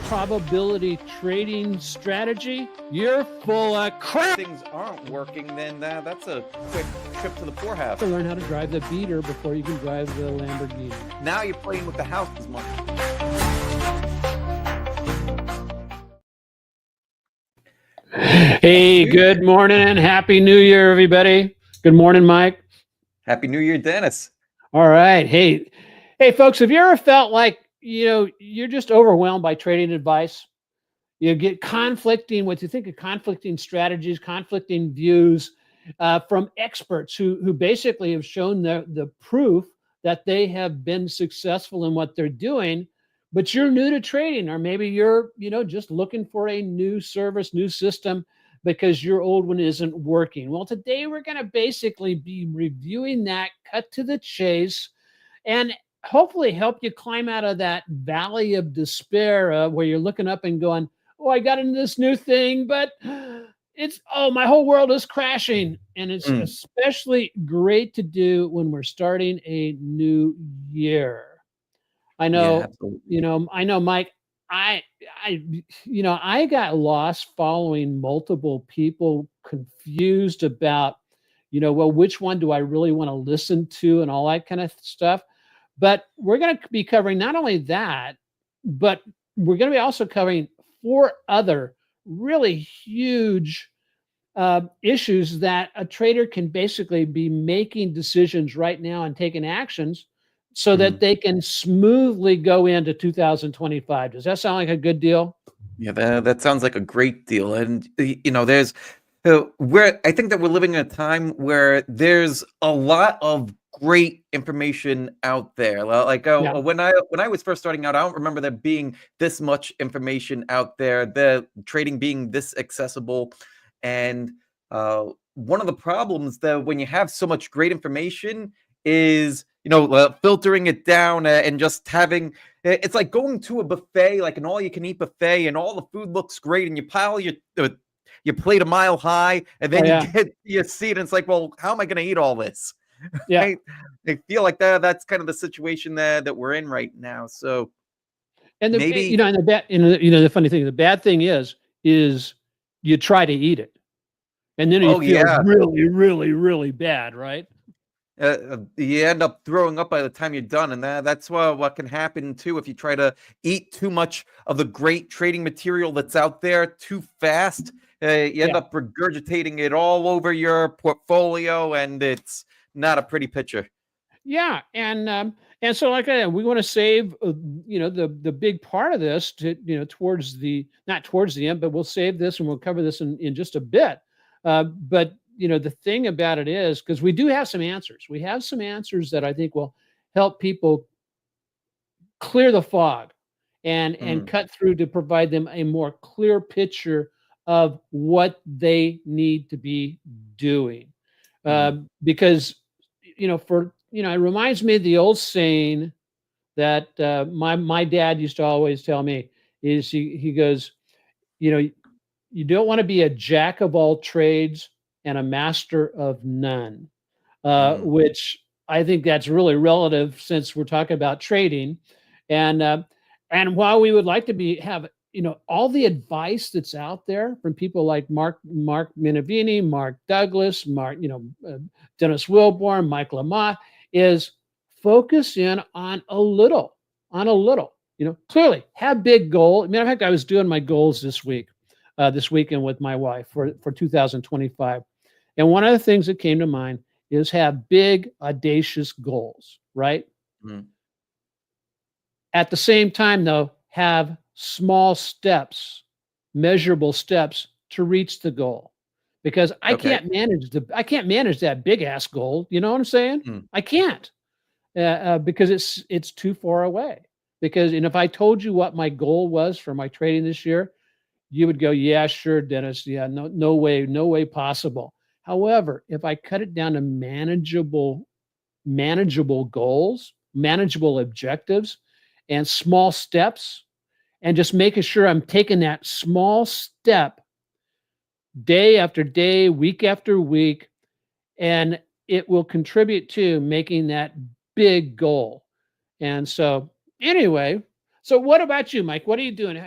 probability trading strategy, you're full of crap. Things aren't working, then that's a quick trip to the poorhouse. To learn how to drive the beater before you can drive the Lamborghini. Now you're playing with the house's money. Hey, good morning and Happy New Year, everybody. Good morning, Mike. Happy New Year, Dennis. All right. Hey, folks, have you ever felt like, you're just overwhelmed by trading advice? You get what you think of conflicting strategies, conflicting views from experts who basically have shown the proof that they have been successful in what they're doing, but you're new to trading, or maybe you're, just looking for a new service, new system because your old one isn't working. Well, today we're going to basically be reviewing that, cut to the chase, and hopefully help you climb out of that valley of despair where you're looking up and going, oh, I got into this new thing, but my whole world is crashing. And it's especially great to do when we're starting a new year. I know, Mike, I got lost following multiple people, confused about, which one do I really want to listen to and all that kind of stuff. But we're going to be covering not only that, but we're going to be also covering 4 other really huge issues that a trader can basically be making decisions right now and taking actions so that they can smoothly go into 2025. Does that sound like a good deal? Yeah, that sounds like a great deal. And, there's I think that we're living in a time where there's a lot of great information out there. Like when I was first starting out, I don't remember there being this much information out there, the trading being this accessible. And one of the problems that when you have so much great information is, filtering it down and just having, it's like going to a buffet, like an all-you-can-eat buffet, and all the food looks great, and you pile your plate a mile high, and then you get your seat, and it's like, well, how am I going to eat all this? Yeah, I feel like that's kind of the situation that we're in right now. So, and maybe the funny thing, the bad thing is you try to eat it, and then you feel really, really, really bad, right? You end up throwing up by the time you're done, and that's what can happen too if you try to eat too much of the great trading material that's out there too fast. You end up regurgitating it all over your portfolio, and it's not a pretty picture. Yeah, and so like we want to save the big part of this to towards not towards the end, but we'll save this and we'll cover this in just a bit. But the thing about it is, because we do have some answers. We have some answers that I think will help people clear the fog and cut through to provide them a more clear picture of what they need to be doing. Because it reminds me of the old saying that my dad used to always tell me is he goes, you don't want to be a jack of all trades and a master of none, which I think that's really relative since we're talking about trading. And while we would like to have all the advice that's out there from people like Mark Minervini, Mark Douglas, Dennis Wilborn, Mike Lamott, is focus in on a little, clearly have big goal. Matter of fact, I was doing my goals this weekend with my wife for 2025. And one of the things that came to mind is have big, audacious goals, right? At the same time, though, have small steps, measurable steps to reach the goal. Because I can't manage that big ass goal. You know what I'm saying? I can't because it's too far away. Because if I told you what my goal was for my trading this year, you would go, yeah, sure, Dennis. Yeah, no way possible. However, if I cut it down to manageable goals, manageable objectives, and small steps, and just making sure I'm taking that small step day after day, week after week, and it will contribute to making that big goal. And so anyway, So what about you, Mike? What are you doing?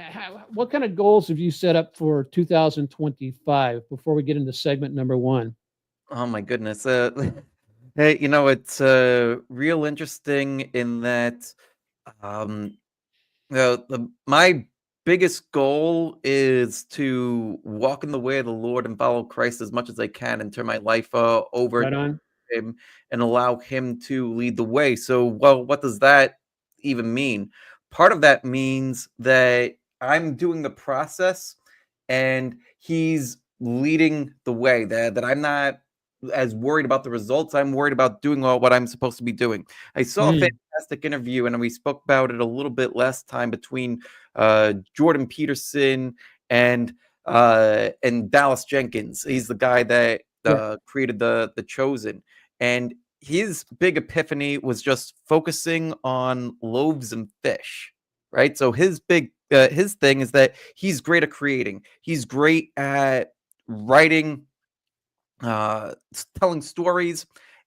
What kind of goals have you set up for 2025 before we get into segment number one? Oh my goodness. Hey, it's real interesting in that um, my biggest goal is to walk in the way of the Lord and follow Christ as much as I can and turn my life over Right on. him and allow him to lead the way. So, well, what does that even mean? Part of that means that I'm doing the process and he's leading the way, that I'm not as worried about the results. I'm worried about doing what I'm supposed to be doing. I saw a Mm, fantastic interview, and we spoke about it a little bit last time, between Jordan Peterson and Dallas Jenkins. He's the guy that sure. created the Chosen, and his big epiphany was just focusing on loaves and fish, right? So his thing is that he's great at creating. He's great at writing, telling stories,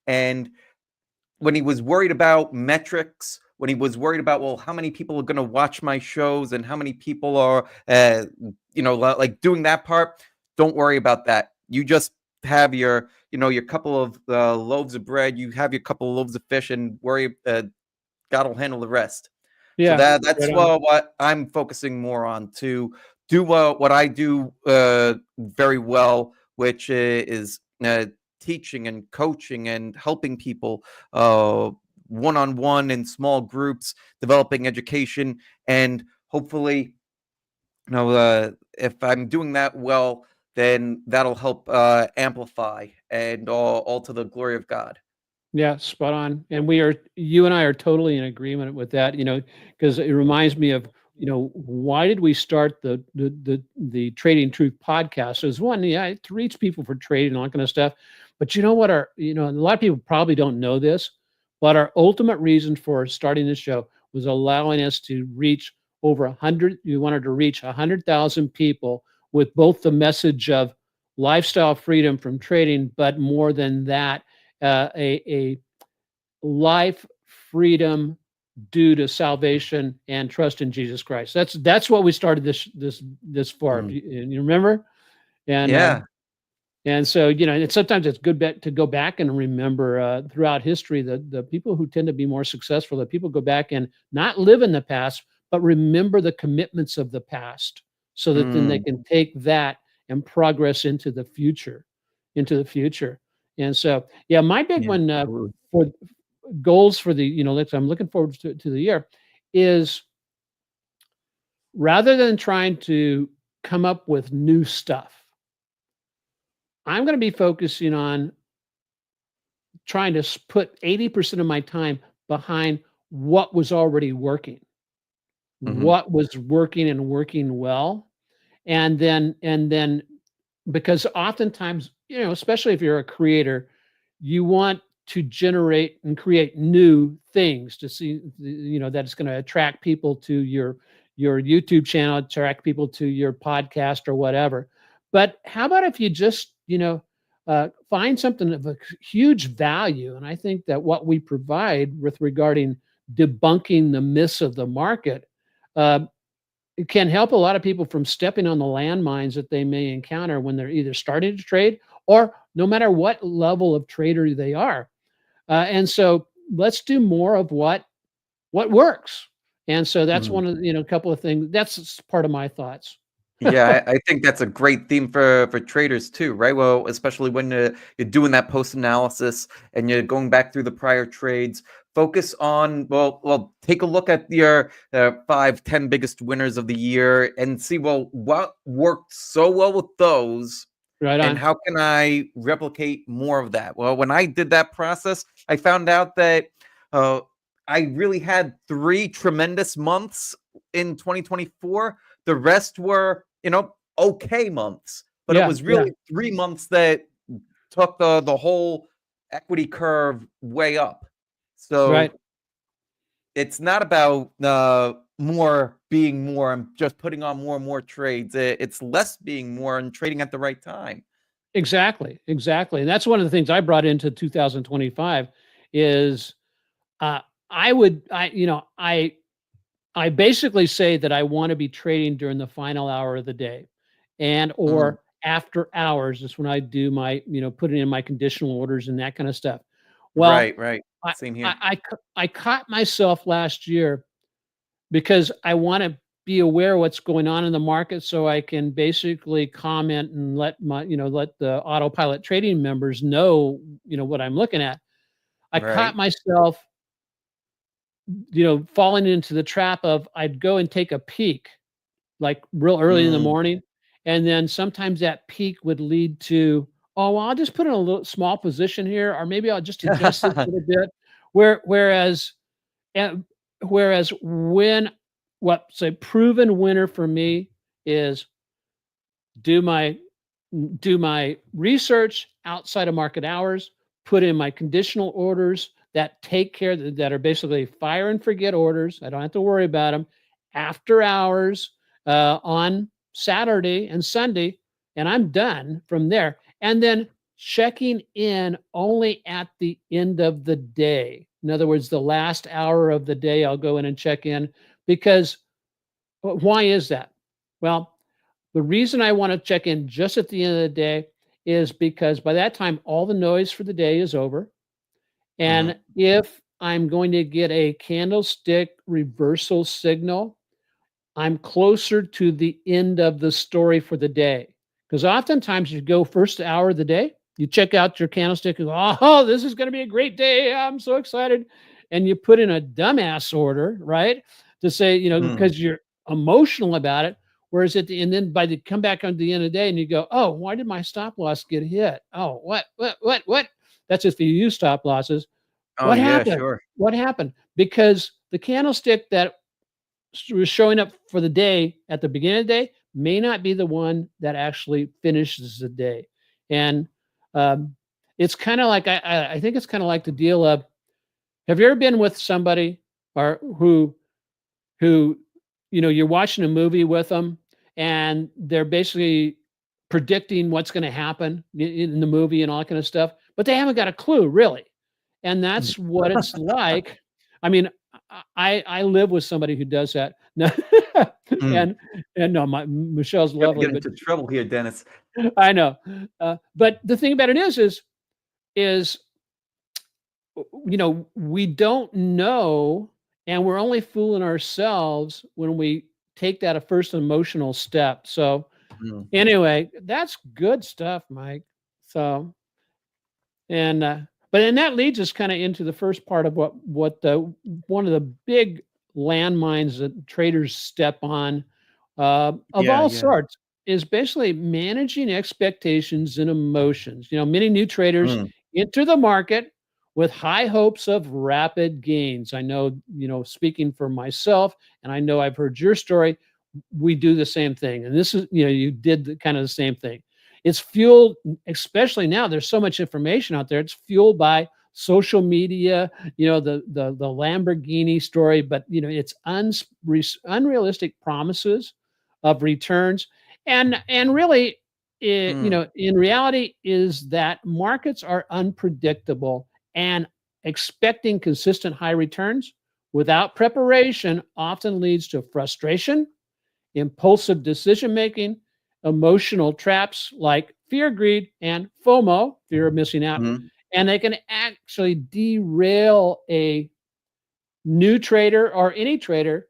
and when he was worried about metrics, when he was worried about, well, how many people are going to watch my shows and how many people are, like doing that part, don't worry about that. You just have your couple of loaves of bread, you have your couple of loaves of fish, and worry, God will handle the rest. So Yeah. that's Right on. what I'm focusing more on, to do what I do very well, which is teaching and coaching and helping people one on one in small groups, developing education, and hopefully, if I'm doing that well, then that'll help amplify, and all to the glory of God. Yeah, spot on. And you and I are totally in agreement with that, because it reminds me of, why did we start the Trading Truth podcast? There's one, yeah, to reach people for trading and all that kind of stuff. But you know what a lot of people probably don't know this, but our ultimate reason for starting the show was allowing us to reach over 100. We wanted to reach 100,000 people with both the message of lifestyle freedom from trading, but more than that, a life freedom due to salvation and trust in Jesus Christ. That's what we started this for. Mm. You remember? And Yeah. and so and sometimes it's good to go back and remember throughout history the people who tend to be more successful. That people go back and not live in the past, but remember the commitments of the past, so that then they Mm. can take that and progress into the future. And so, yeah, my big Yeah. one Absolutely. for goals for the I'm looking forward to the year is, rather than trying to come up with new stuff, I'm going to be focusing on trying to put 80% of my time behind what was already working, Mhm. what was working and working well. And then because oftentimes, especially if you're a creator, you want to generate and create new things to see, that it's going to attract people to your YouTube channel, attract people to your podcast or whatever. But how about if you just, find something of a huge value? And I think that what we provide with regarding debunking the myths of the market, uh, it can help a lot of people from stepping on the landmines that they may encounter when they're either starting to trade, or no matter what level of trader they are. And so let's do more of what works. And so that's Mhm. one of a couple of things. That's part of my thoughts. Yeah, I think that's a great theme for traders too, right? Well, especially when you're doing that post analysis and you're going back through the prior trades. Focus on, take a look at your 5, 10 biggest winners of the year and see, well, what worked so well with those, Right and on. how can I replicate more of that? Well, when I did that process, I found out that uh, I really had 3 tremendous months in 2024. The rest were, okay months, but it Yeah, was yeah, really 3 months that took the whole equity curve way up. right. So it's not about more being more and just putting on more and more trades. It's less being more and trading at the right time. Exactly, exactly. And that's one of the things I brought into 2025 is, uh, I would, I, you know, I basically say that I want to be trading during the final hour of the day, and Mm, or after hours is when I do my, putting in my conditional orders and that kind of stuff. Well, right, right. I Same I here. I, ca- I caught myself last year because I want to be aware of what's going on in the market so I can basically comment and let the autopilot trading members know, what I'm looking at. I caught Right. myself, falling into the trap of I'd go and take a peek like real early in the Mm. morning. And then sometimes that peak would lead to, oh, well, I'll just put in a little small position here, or maybe I'll just adjust this a little bit. Where, whereas, and whereas when what's a proven winner for me is do my do my research outside of market hours, put in my conditional orders that take care that are basically fire and forget orders. I don't have to worry about them after hours on Saturday and Sunday, and I'm done from there. And then checking in only at the end of the day. In other words, the last hour of the day, I'll go in and check in because why is that? Well, the reason I want to check in just at the end of the day is because by that time, all the noise for the day is over. Mhm. And if I'm going to get a candlestick reversal signal, I'm closer to the end of the story for the day. Because oftentimes you go first hour of the day, you check out your candlestick and go, oh, this is going to be a great day. I'm so excited. And you put in a dumbass order, right? To say, Mm. because you're emotional about it. Whereas and then by the come back on the end of the day and you go, oh, why did my stop loss get hit? Oh, what? That's if you use stop losses. Oh, What yeah, happened? sure. What happened? Because the candlestick that was showing up for the day at the beginning of the day may not be the one that actually finishes the day. And um, it's kind of like I think it's kind of like the deal of have you ever been with somebody or who you're watching a movie with them and they're basically predicting what's going to happen in the movie and all that kind of stuff, but they haven't got a clue really. And Mm. that's what it's like. I mean, I live with somebody who does that. No, Mm. and no, my Michelle's Gonna lovely, get but into trouble here, Dennis. I know. But the thing about it is we don't know, and we're only fooling ourselves when we take that a first emotional step. So Mm. anyway, that's good stuff, Mike. So and but and that leads us kind of into the first part of what the one of the big landmines that traders step on of Yeah, all yeah. sorts is basically managing expectations and emotions. Many new traders Mm. enter the market with high hopes of rapid gains. I know, speaking for myself, and I know I've heard your story, we do the same thing. And this is, you did kind of the same thing. It's fueled, especially now, there's so much information out there. It's fueled by social media, the Lamborghini story, but it's unrealistic promises of returns. And really, Mm. in reality, is that markets are unpredictable and expecting consistent high returns without preparation often leads to frustration, impulsive decision making, emotional traps like fear, greed, and FOMO, fear of missing out. Mhm. And they can actually derail a new trader or any trader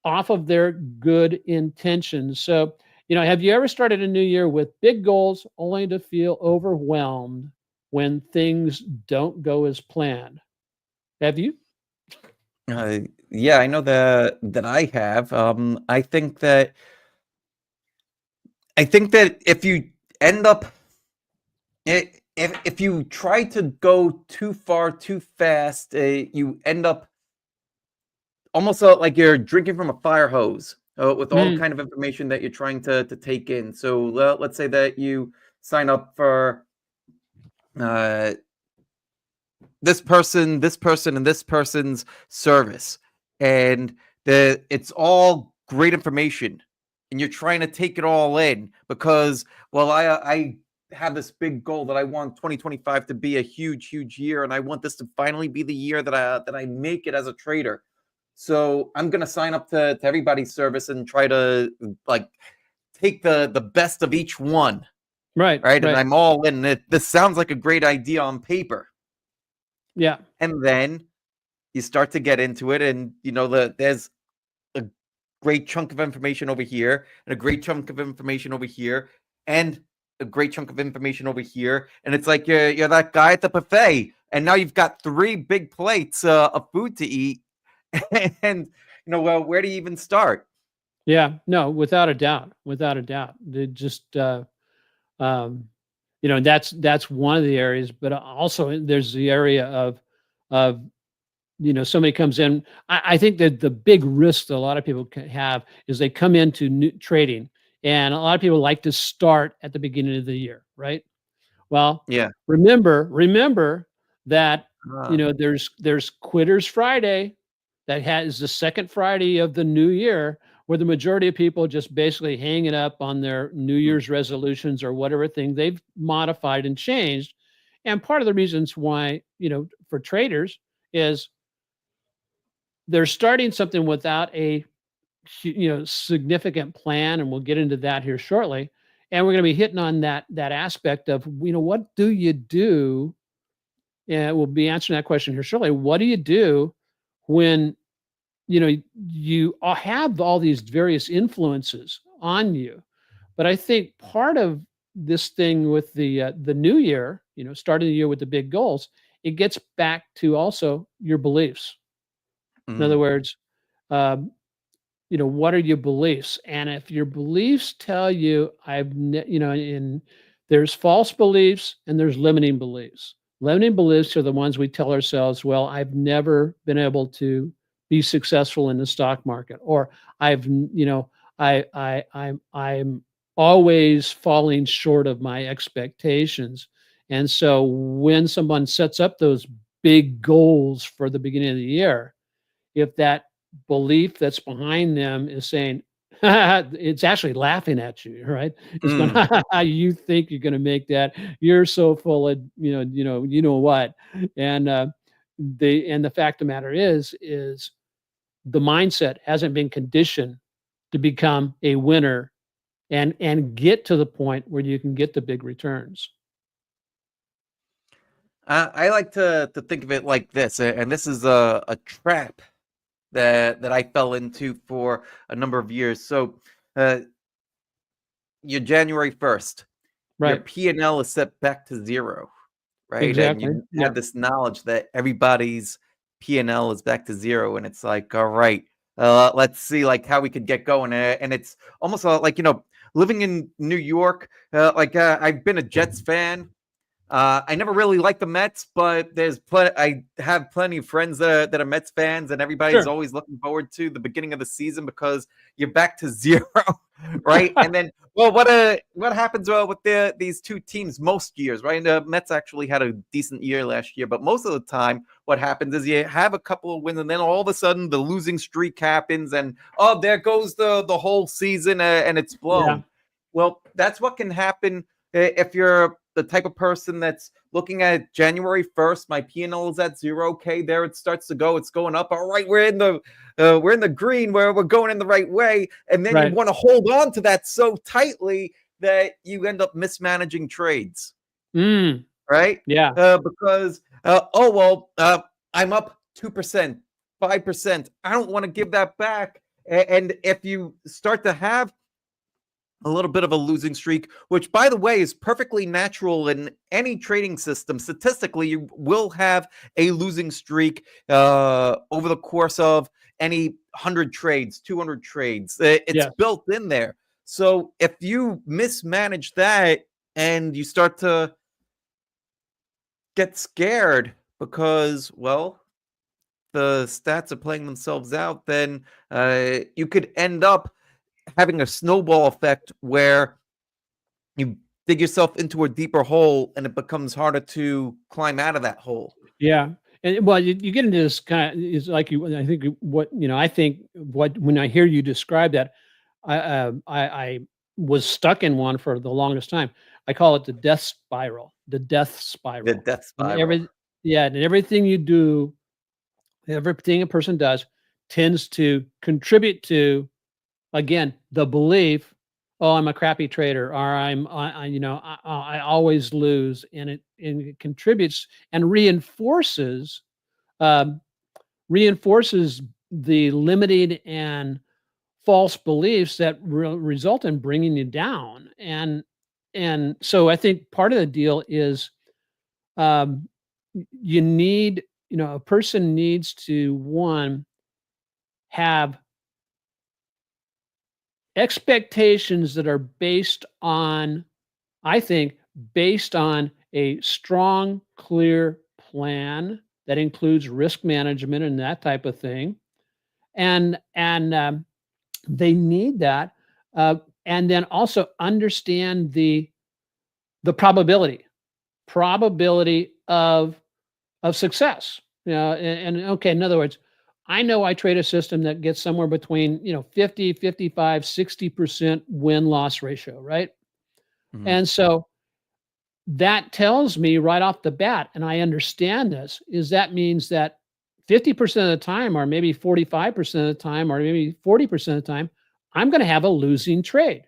off of their good intentions. So, have you ever started a new year with big goals only to feel overwhelmed when things don't go as planned? Have you? Uh, yeah, I know that I have. I think that if you end up if you try to go too far too fast, you end up almost like you're drinking from a fire hose with all the Mm, kind of information that you're trying to take in. So let's say that you sign up for uh, this person, and this person's service, and it's all great information, and you're trying to take it all in because, well, I have this big goal that I want 2025 to be a huge, huge year, and I want this to finally be the year that I make it as a trader. So I'm gonna sign up to everybody's service and try to like take the best of each one, Right. right? And Right. I'm all in. This sounds like a great idea on paper, Yeah. and then you start to get into it, and there's a great chunk of information over here, and a great chunk of information over here, and a great chunk of information over here, and it's like you're that guy at the buffet, and now you've got three big plates of food to eat, and well, where do you even start? Yeah. No, without a doubt. Without a doubt. It just um that's one of the areas, but also there's the area of somebody comes in. I think that the big risk that a lot of people have is they come into new trading, and a lot of people like to start at the beginning of the year, right? Well, Yeah. remember that Uh, there's Quitters Friday, that has the second Friday of the new year, where the majority of people just basically hang it up on their New mm, Year's resolutions or whatever thing they've modified and changed. And part of the reasons why, for traders is they're starting something without a significant plan, and we'll get into that here shortly. And we're going to be hitting on that aspect of what do you do, and we'll be answering that question here shortly. What do you do when you have all these various influences on you? But I think part of this thing with the new year, starting the year with the big goals, it gets back to also your beliefs. In other mm, words, um, what are your beliefs? And if your beliefs tell you, in there's false beliefs and there's limiting beliefs. Limiting beliefs are the ones we tell ourselves, well, I've never been able to be successful in the stock market, or I'm always falling short of my expectations. And so when someone sets up those big goals for the beginning of the year, if that belief that's behind them is saying, it's actually laughing at you, right? It's going, mm. you think you're going to make that? You're so full of, what? And the fact of the matter is the mindset hasn't been conditioned to become a winner and get to the point where you can get the big returns. I like to think of it like this, and this is a trap that I fell into for a number of years. So, uh, you're January 1st, your Right. P&L is set back to zero, right? And Exactly. you Yeah. have this knowledge that everybody's P&L is back to zero, and it's like, all right, let's see like how we could get going. And it's almost like living in New York. I've been a Jets fan. I never really liked the Mets, but I have plenty of friends that are Mets fans, and everybody's Sure. always looking forward to the beginning of the season because you're back to zero, right? And then, well, what happens with these two teams most years, right? And the Mets actually had a decent year last year, but most of the time, what happens is you have a couple of wins, and then all of a sudden the losing streak happens, and oh, there goes the whole season, and it's Yeah. blown. Well, that's what can happen if you're the type of person that's looking at January 1st, my P&L is at zero. Okay, there it starts to go. It's going up. All right, we're in the green, where we're going in the right way. And then you Right. want to hold on to that so tightly that you end up mismanaging trades, Mm, right? yeah. Because I'm up 2%, 5%. I don't want to give that back. And if you start to have a little bit of a losing streak, which, by the way, is perfectly natural in any trading system. Statistically, you will have a losing streak over the course of any 100 trades, 200 trades. It's Yes. built in there. So if you mismanage that and you start to get scared because, well, the stats are playing themselves out, then you could end up having a snowball effect where you dig yourself into a deeper hole and it becomes harder to climb out of that hole. Yeah. And well, you get into this kind of is like I think I think what when I hear you describe that, I was stuck in one for the longest time. I call it the death spiral, the death The spiral. death And spiral. everything you do, everything a person does tends to contribute to, again, the belief, oh, I'm a crappy trader, or I always lose, and it contributes and um, reinforces the limiting and false beliefs that result in bringing you down. And so I think part of the deal is, um, you need, a person needs to, one, have expectations that are based on, I think, based on a strong, clear plan that includes risk management and that type of thing. And they need that, uh, and then also understand the probability of success. And okay, in other words, I know I trade a system that gets somewhere between, 50, 55, 60% win loss ratio, right? Mhm. And so that tells me right off the bat, and I understand this, is that means that 50% of the time, or maybe 45% of the time, or maybe 40% of the time, I'm going to have a losing trade.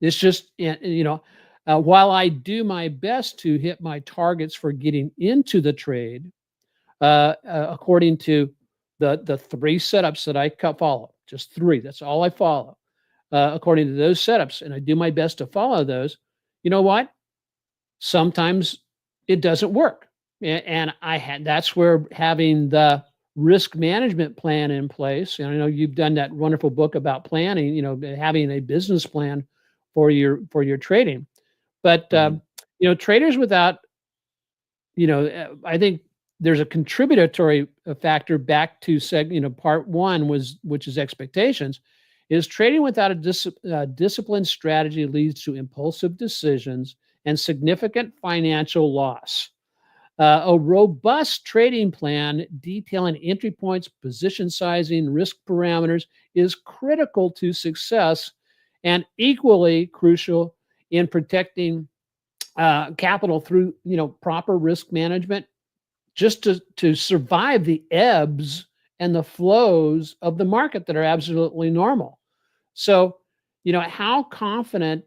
It's just, while I do my best to hit my targets for getting into the trade, according to the three setups that follow, just three. That's all I follow. According to those setups, and I do my best to follow those. You know what? Sometimes it doesn't work, and I had that's where having the risk management plan in place. And I know you've done that wonderful book about planning. Having a business plan for your trading. But Mhm. traders without, I think there's a contributory factor back to part one, which is expectations, is trading without a disciplined strategy leads to impulsive decisions and significant financial loss. A robust trading plan detailing entry points, position sizing, risk parameters is critical to success and equally crucial in protecting capital through proper risk management, just to survive the ebbs and the flows of the market that are absolutely normal. So, how confident,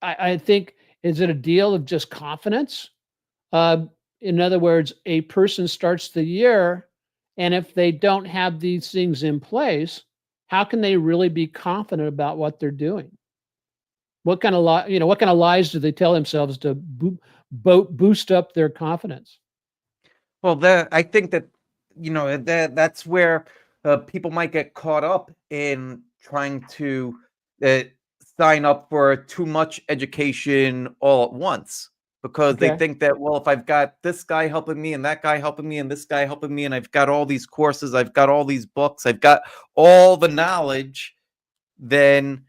I think, is it a deal of just confidence? Uh, in other words, a person starts the year, and if they don't have these things in place, how can they really be confident about what they're doing? What kind of lies do they tell themselves to boost up their confidence? Well, I think that that's where people might get caught up in trying to uh, sign up for too much education all at once because they Okay. think that, well, if I've got this guy helping me and that guy helping me and this guy helping me and I've got all these courses, I've got all these books, I've got all the knowledge, then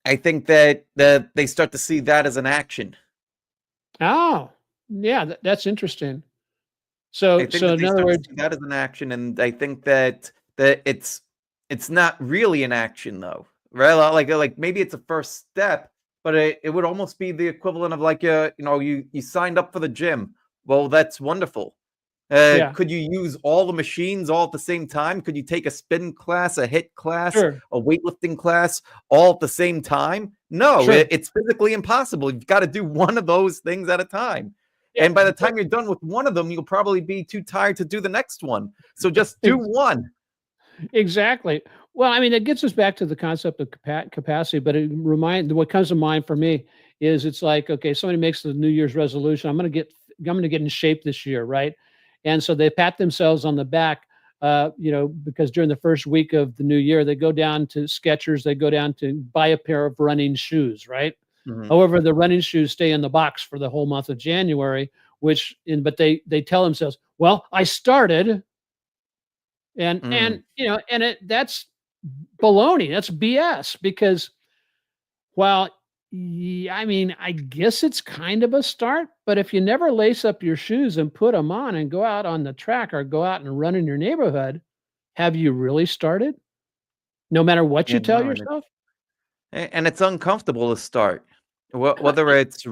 I think that they start to see that as an action. Oh, yeah, that's interesting. I So think so that in they other start to words, see that as an action, and I think that it's not really an action though, right? Like maybe it's a first step, but it would almost be the equivalent of like you signed up for the gym. Well, that's wonderful. yeah, Could you use all the machines all at the same time? Could you take a spin class, a hit class, sure, a weightlifting class all at the same time? No, sure. it's physically impossible. You've got to do one of those things at a time. Yeah, And by the time you're done with one of them, you'll probably be too tired to do the next one. So just do ex one. exactly. Well, I mean, it gets us back to the concept of capacity, but what comes to mind for me is, it's like, okay, somebody makes the New Year's resolution. I'm gonna get in shape this year, right? And so they pat themselves on the back, because during the first week of the new year, they go down to Skechers, they go down to buy a pair of running shoes, right? Mhm. However, the running shoes stay in the box for the whole month of January, but they tell themselves, well, I started, Mm. that's baloney. That's BS, because while, I mean, I guess it's kind of a start, but if you never lace up your shoes and put them on and go out on the track or go out and run in your neighborhood, have you really started? No matter what Yeah, you tell no, yourself? and it's uncomfortable to start. Whether it's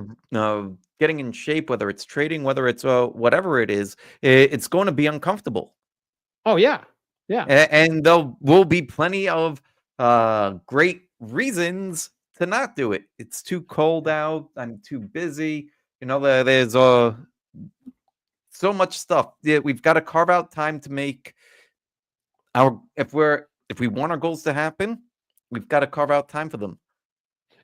getting in shape, whether it's trading, whether it's whatever it is, it's going to be uncomfortable. Oh yeah, yeah, And there will be plenty of great reasons to not do it. It's too cold out. I'm too busy. There's so much stuff. Yeah, we've got to carve out time to make our if we want our goals to happen, we've got to carve out time for them.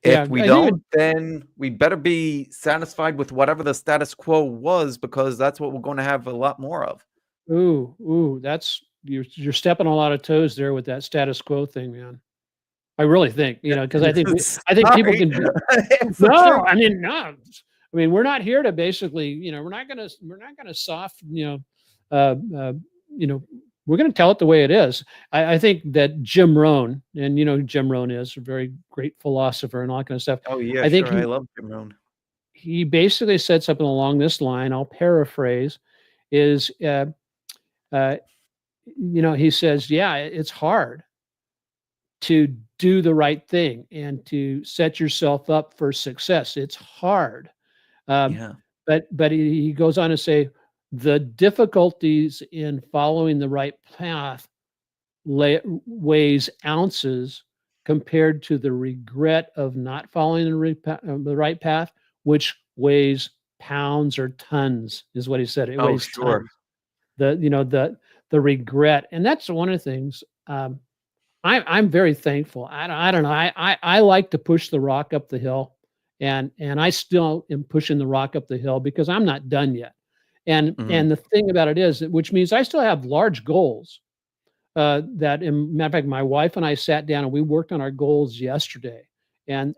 yeah. If we And don't, even then we better be satisfied with whatever the status quo was, because that's what we're going to have a lot more of. ooh, that's you're stepping on a lot of toes there with that status quo thing, man. I really think, because I think people Sorry. can be For no, sure. I mean, no. I mean, we're not here to basically, we're not gonna soft, uh, uh, you know, we're gonna tell it the way it is. I think that Jim Rohn, and you know who Jim Rohn is, a very great philosopher and all that kind of stuff. Oh yeah, I think sure. I love Jim Rohn. he basically said something along this line. I'll paraphrase: is uh, he says, yeah, it's hard to do the right thing and to set yourself up for success. It's hard. Um, Yeah. but he goes on to say the difficulties in following the right path weighs ounces compared to the regret of not following the right path, which weighs pounds or tons, is what he said. It Oh weighs sure. tons. The regret, and that's one of the things. I'm very thankful. I don't know. I like to push the rock up the hill, and I still am pushing the rock up the hill because I'm not done yet. And Mhm. and the thing about it is, which means I still have large goals. That, in matter of fact, my wife and I sat down and we worked on our goals yesterday. And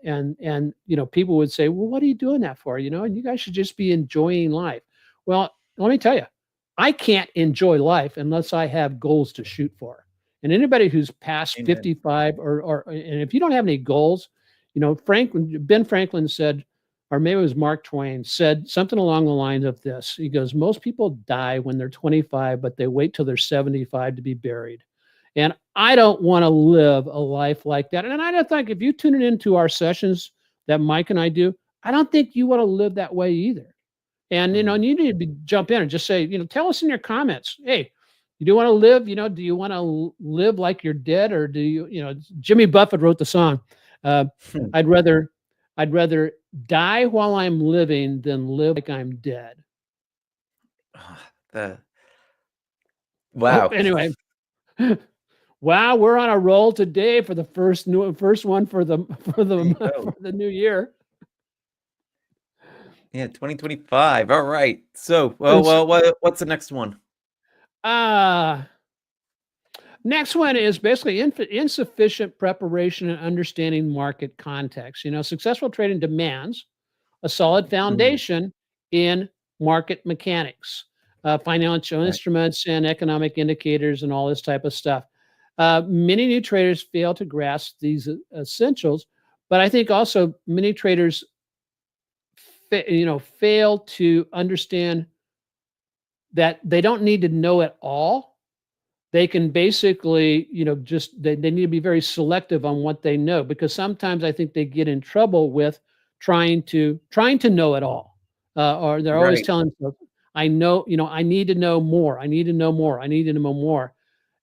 people would say, "Well, what are you doing that for? And you guys should just be enjoying life." Well, let me tell you, I can't enjoy life unless I have goals to shoot for. And anybody who's past Amen. 55, and if you don't have any goals, Ben Franklin said, or maybe it was Mark Twain, said something along the lines of this. He goes, "Most people die when they're 25, but they wait till they're 75 to be buried." And I don't want to live a life like that. And I don't think if you tune it into our sessions that Mike and I do, I don't think you want to live that way either. And Mhm. and you need to jump in and just say, tell us in your comments, hey, you do want to live, do you want to live like you're dead, or do Jimmy Buffett wrote the song, uh, Hmm. I'd rather die while I'm living than live like I'm dead. The Oh, wow. anyway, wow, we're on a roll today for the first one for the for There you the go. for the new year. Yeah, 2025. All right. So, And what's the next one? uh next one is basically insufficient preparation and understanding market context. Successful trading demands a solid Mm, foundation in market mechanics, financial right. instruments, and economic indicators, and all this type of stuff. Many new traders fail to grasp these essentials, but I think also many traders fail to understand that they don't need to know it all. They can basically, just they need to be very selective on what they know, because sometimes I think they get in trouble with trying to know it all, or they're always Right. telling themselves, "I know, I need to know more. I need to know more. I need to know more,"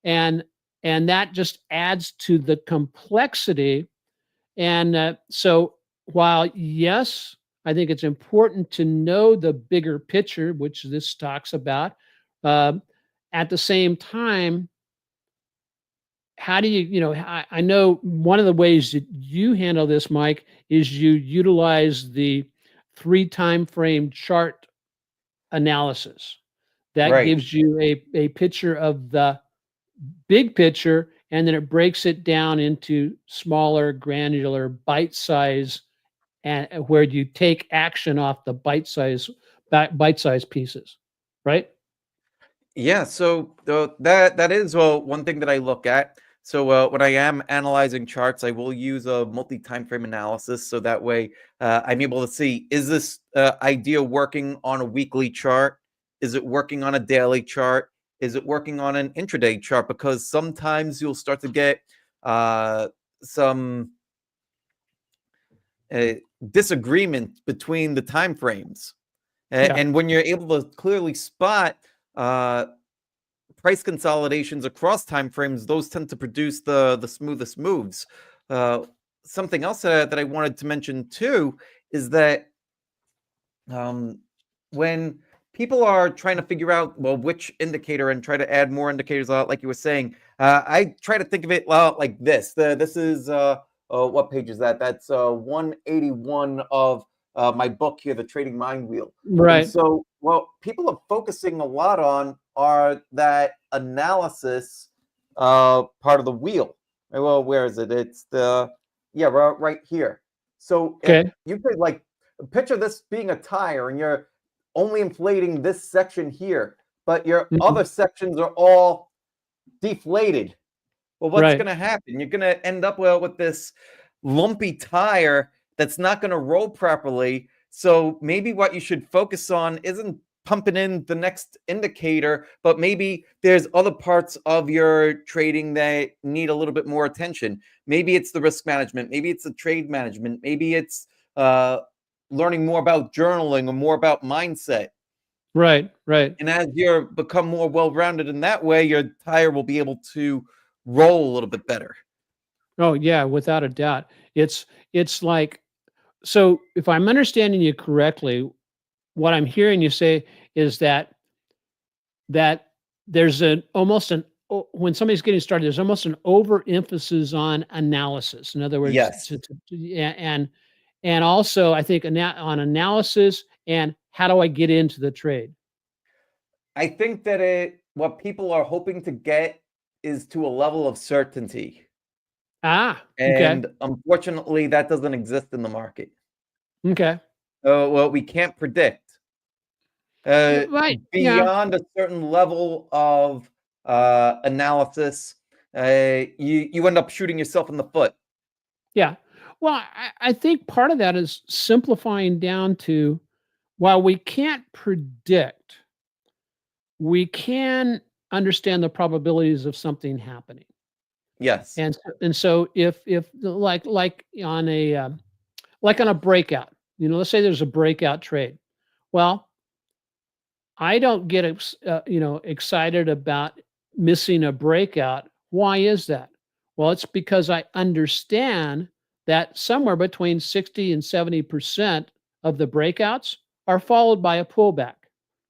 and and that just adds to the complexity. And so, while yes, I think it's important to know the bigger picture, which this talks about, um, at the same time, how do I know one of the ways that you handle this, Mike, is you utilize the three time frame chart analysis. That Right. gives you a picture of the big picture, and then it breaks it down into smaller, granular, bite size, and where you take action off the bite size pieces, right? Yeah, so that is one thing that I look at. So when I am analyzing charts, I will use a multi-time frame analysis, so that way I'm able to see, is this idea working on a weekly chart? Is it working on a daily chart? Is it working on an intraday chart? Because sometimes you'll start to get uh, some uh, disagreement between the time frames. Yeah. And when you're able to clearly spot price consolidations across time frames, those tend to produce the smoothest moves. Uh, Something else that I wanted to mention too is that um, when people are trying to figure out, well, which indicator and try to add more indicators, like you were saying, I try to think of it like this. This is what page is that? That's 181 of my book here, The Trading Mind Wheel. And Right. so, well, people are focusing a lot on are that analysis part of the wheel. Well, where is it? It's yeah, right here. So if Okay. you could like picture this being a tire and you're only inflating this section here, but your Mhm. other sections are all deflated. Well, what's Right. going to happen? You're going to end up with this lumpy tire that's not going to roll properly. So maybe what you should focus on isn't pumping in the next indicator, but maybe there's other parts of your trading that need a little bit more attention. Maybe it's the risk management, maybe it's the trade management, maybe it's uh, learning more about journaling or more about mindset. Right. Right. And as you become more well-rounded in that way, your tire will be able to roll a little bit better. Oh yeah, without a doubt. It's like, so if I'm understanding you correctly, what I'm hearing you say is that there's an almost an when somebody's getting started, there's almost an overemphasis on analysis. In other words, Yes. yeah, and also I think on analysis and how do I get into the trade? I think that what people are hoping to get is to a level of certainty. Ah, okay, And unfortunately, that doesn't exist in the market. okay, Well, we can't predict. Uh, right, yeah, Beyond a certain level of analysis, you end up shooting yourself in the foot. yeah. Well, I think part of that is simplifying down to, while we can't predict, we can understand the probabilities of something happening. Yes. And so if like on a breakout, let's say there's a breakout trade. Well, I don't get excited about missing a breakout. Why is that? Well, it's because I understand that somewhere between 60 and 70% of the breakouts are followed by a pullback.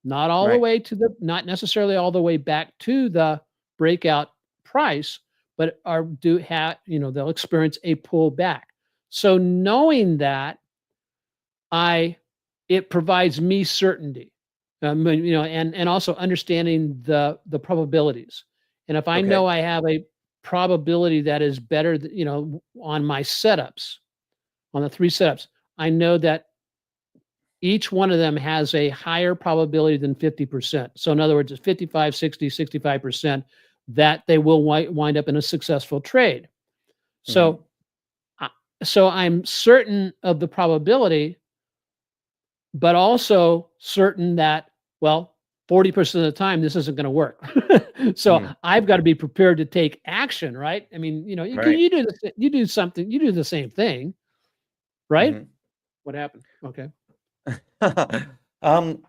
Not all the Right. way to the not necessarily all the way back to the breakout price, but are do have, they'll experience a pullback. So knowing that, I it provides me certainty, and also understanding the probabilities. And if I know Okay. I have a probability that is better, on my setups, on the three setups, I know that each one of them has a higher probability than 50%. So in other words, it's 55, 60, 65% that they will wind up in a successful trade. Hmm. So, uh, so I'm certain of the probability, but also certain that, well, 40% of the time this isn't going to work. So Hmm. I've got to be prepared to take action, right? I mean, Right. you do something, you do the same thing, right? Hmm. What happened? Okay.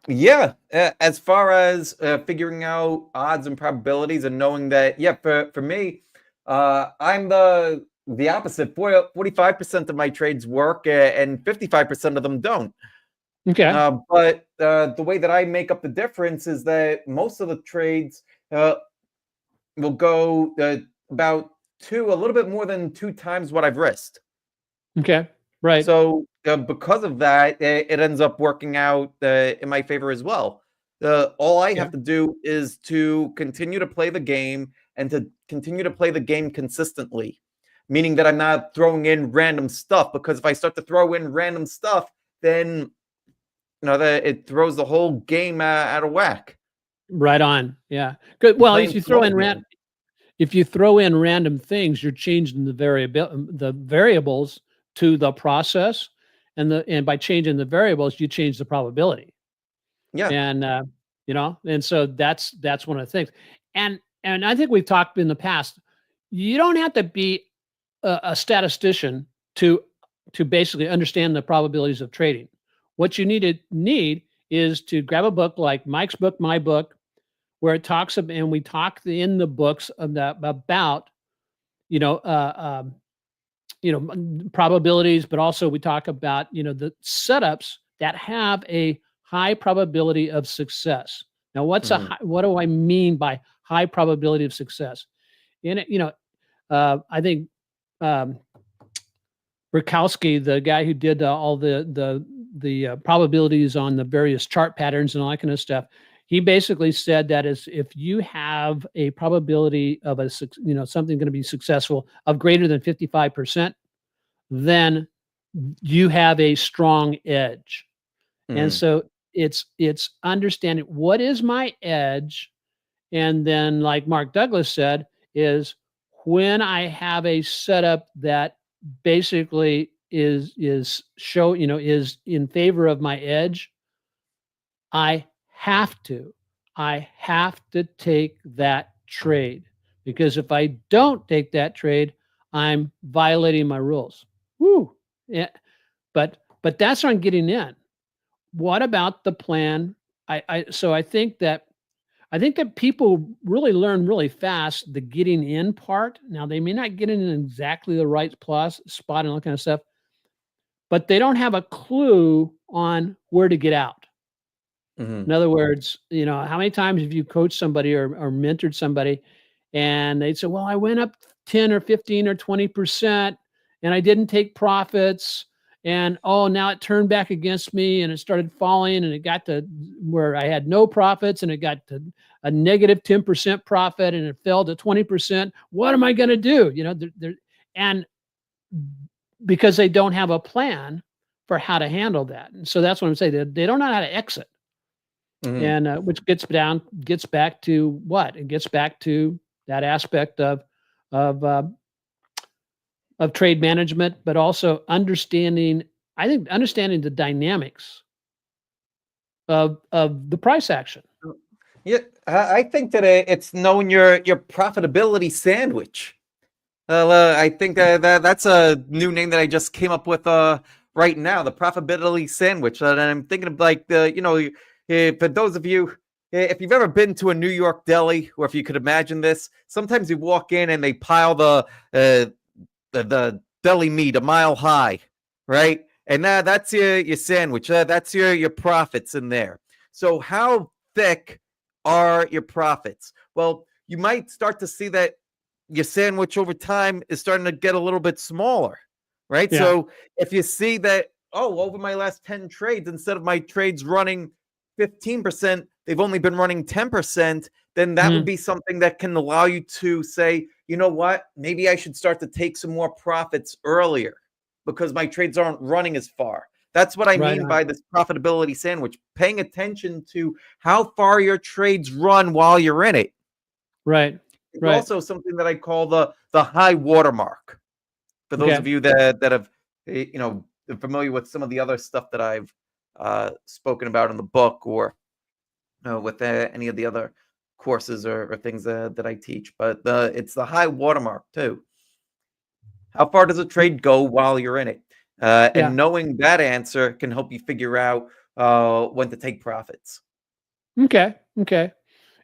Yeah, as far as figuring out odds and probabilities and knowing that, yeah, for me, I'm the opposite. 45% of my trades work and 55% of them don't. Okay. But the way that I make up the difference is that most of the trades uh, will go about a little bit more than two times what I've risked. Okay. Right. So, because of that, it ends up working out in my favor as well. All I Yeah. have to do is to continue to play the game and to continue to play the game consistently, meaning that I'm not throwing in random stuff. Because if I start to throw in random stuff, then that it throws the whole game out of whack. Right on. Yeah. Good. I'm Well, playing small again. if you throw in random things, you're changing the variables to the process, and by changing the variables, you change the probability. Yeah. And and so that's one of the things. And I think we've talked in the past, you don't have to be a statistician to to basically understand the probabilities of trading. What you need is to grab a book like Mike's book, my book, where it talks about, and we talk in the books about you know uh, um, probabilities, but also we talk about the setups that have a high probability of success. Now, Mhm. what do I mean by high probability of success? In it, I think um, Burkowski, the guy who did all the probabilities on the various chart patterns and all that kind of stuff, he basically said that is if you have a probability of something going to be successful of greater than 55%, then you have a strong edge. And Mhm. so it's understanding what is my edge, and then like Mark Douglas said, is when I have a setup that basically is in favor of my edge, I have to. I have to take that trade, because if I don't take that trade, I'm violating my rules. Woo. Yeah, but that's on getting in. What about the plan? So I think that people really learn really fast the getting in part. Now they may not get in exactly the right plus spot and all that kind of stuff, but they don't have a clue on where to get out. In Mhm. other words, how many times have you coached somebody or mentored somebody and they'd say, well, I went up 10 or 15 or 20% and I didn't take profits. And oh, now it turned back against me and it started falling and it got to where I had no profits and it got to a negative 10% profit and it fell to 20%. What am I going to do? And because they don't have a plan for how to handle that. And so that's what I'm saying. They don't know how to exit. Mhm. And which gets back to what? It gets back to that aspect of uh, of trade management, but also understanding. I think understanding the dynamics of the price action. Yeah, I think that it's knowing your profitability sandwich. I think that's a new name that I just came up with right now, the profitability sandwich. And I'm thinking of like for those of you, if you've ever been to a New York deli, or if you could imagine this, sometimes you walk in and they pile the deli meat a mile high, right? And that's your sandwich. That's your profits in there. So how thick are your profits? Well, you might start to see that your sandwich over time is starting to get a little bit smaller, right? Yeah. So if you see that, oh, over my last 10 trades, instead of my trades running 15%, they've only been running 10%, then that would Mhm. be something that can allow you to say, you know what, maybe I should start to take some more profits earlier because my trades aren't running as far. That's what I Right mean on. by this profitability sandwich, paying attention to how far your trades run while you're in it. Right. It's Right. also something that I call the high watermark. For those of Okay. you that have familiar with some of the other stuff that I've spoken about in the book, or with any of the other courses or things that I teach, but it's the high watermark too. How far does a trade go while you're in it? Yeah. And knowing that answer can help you figure out when to take profits. Okay. Okay.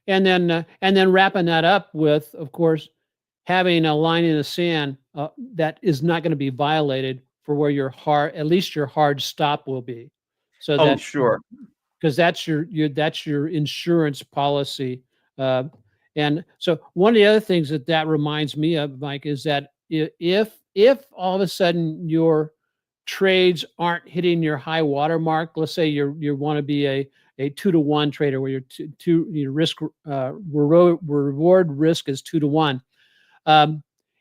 And then wrapping that up with, of course, having a line in the sand that is not going to be violated for where at least your hard stop will be, so Oh, that sure. because that's your insurance policy. Uh, and so one of the other things that reminds me of, Mike, is that if all of a sudden your trades aren't hitting your high water mark, let's say you want to be a 2-to-1 trader where your risk reward risk is 2-to-1,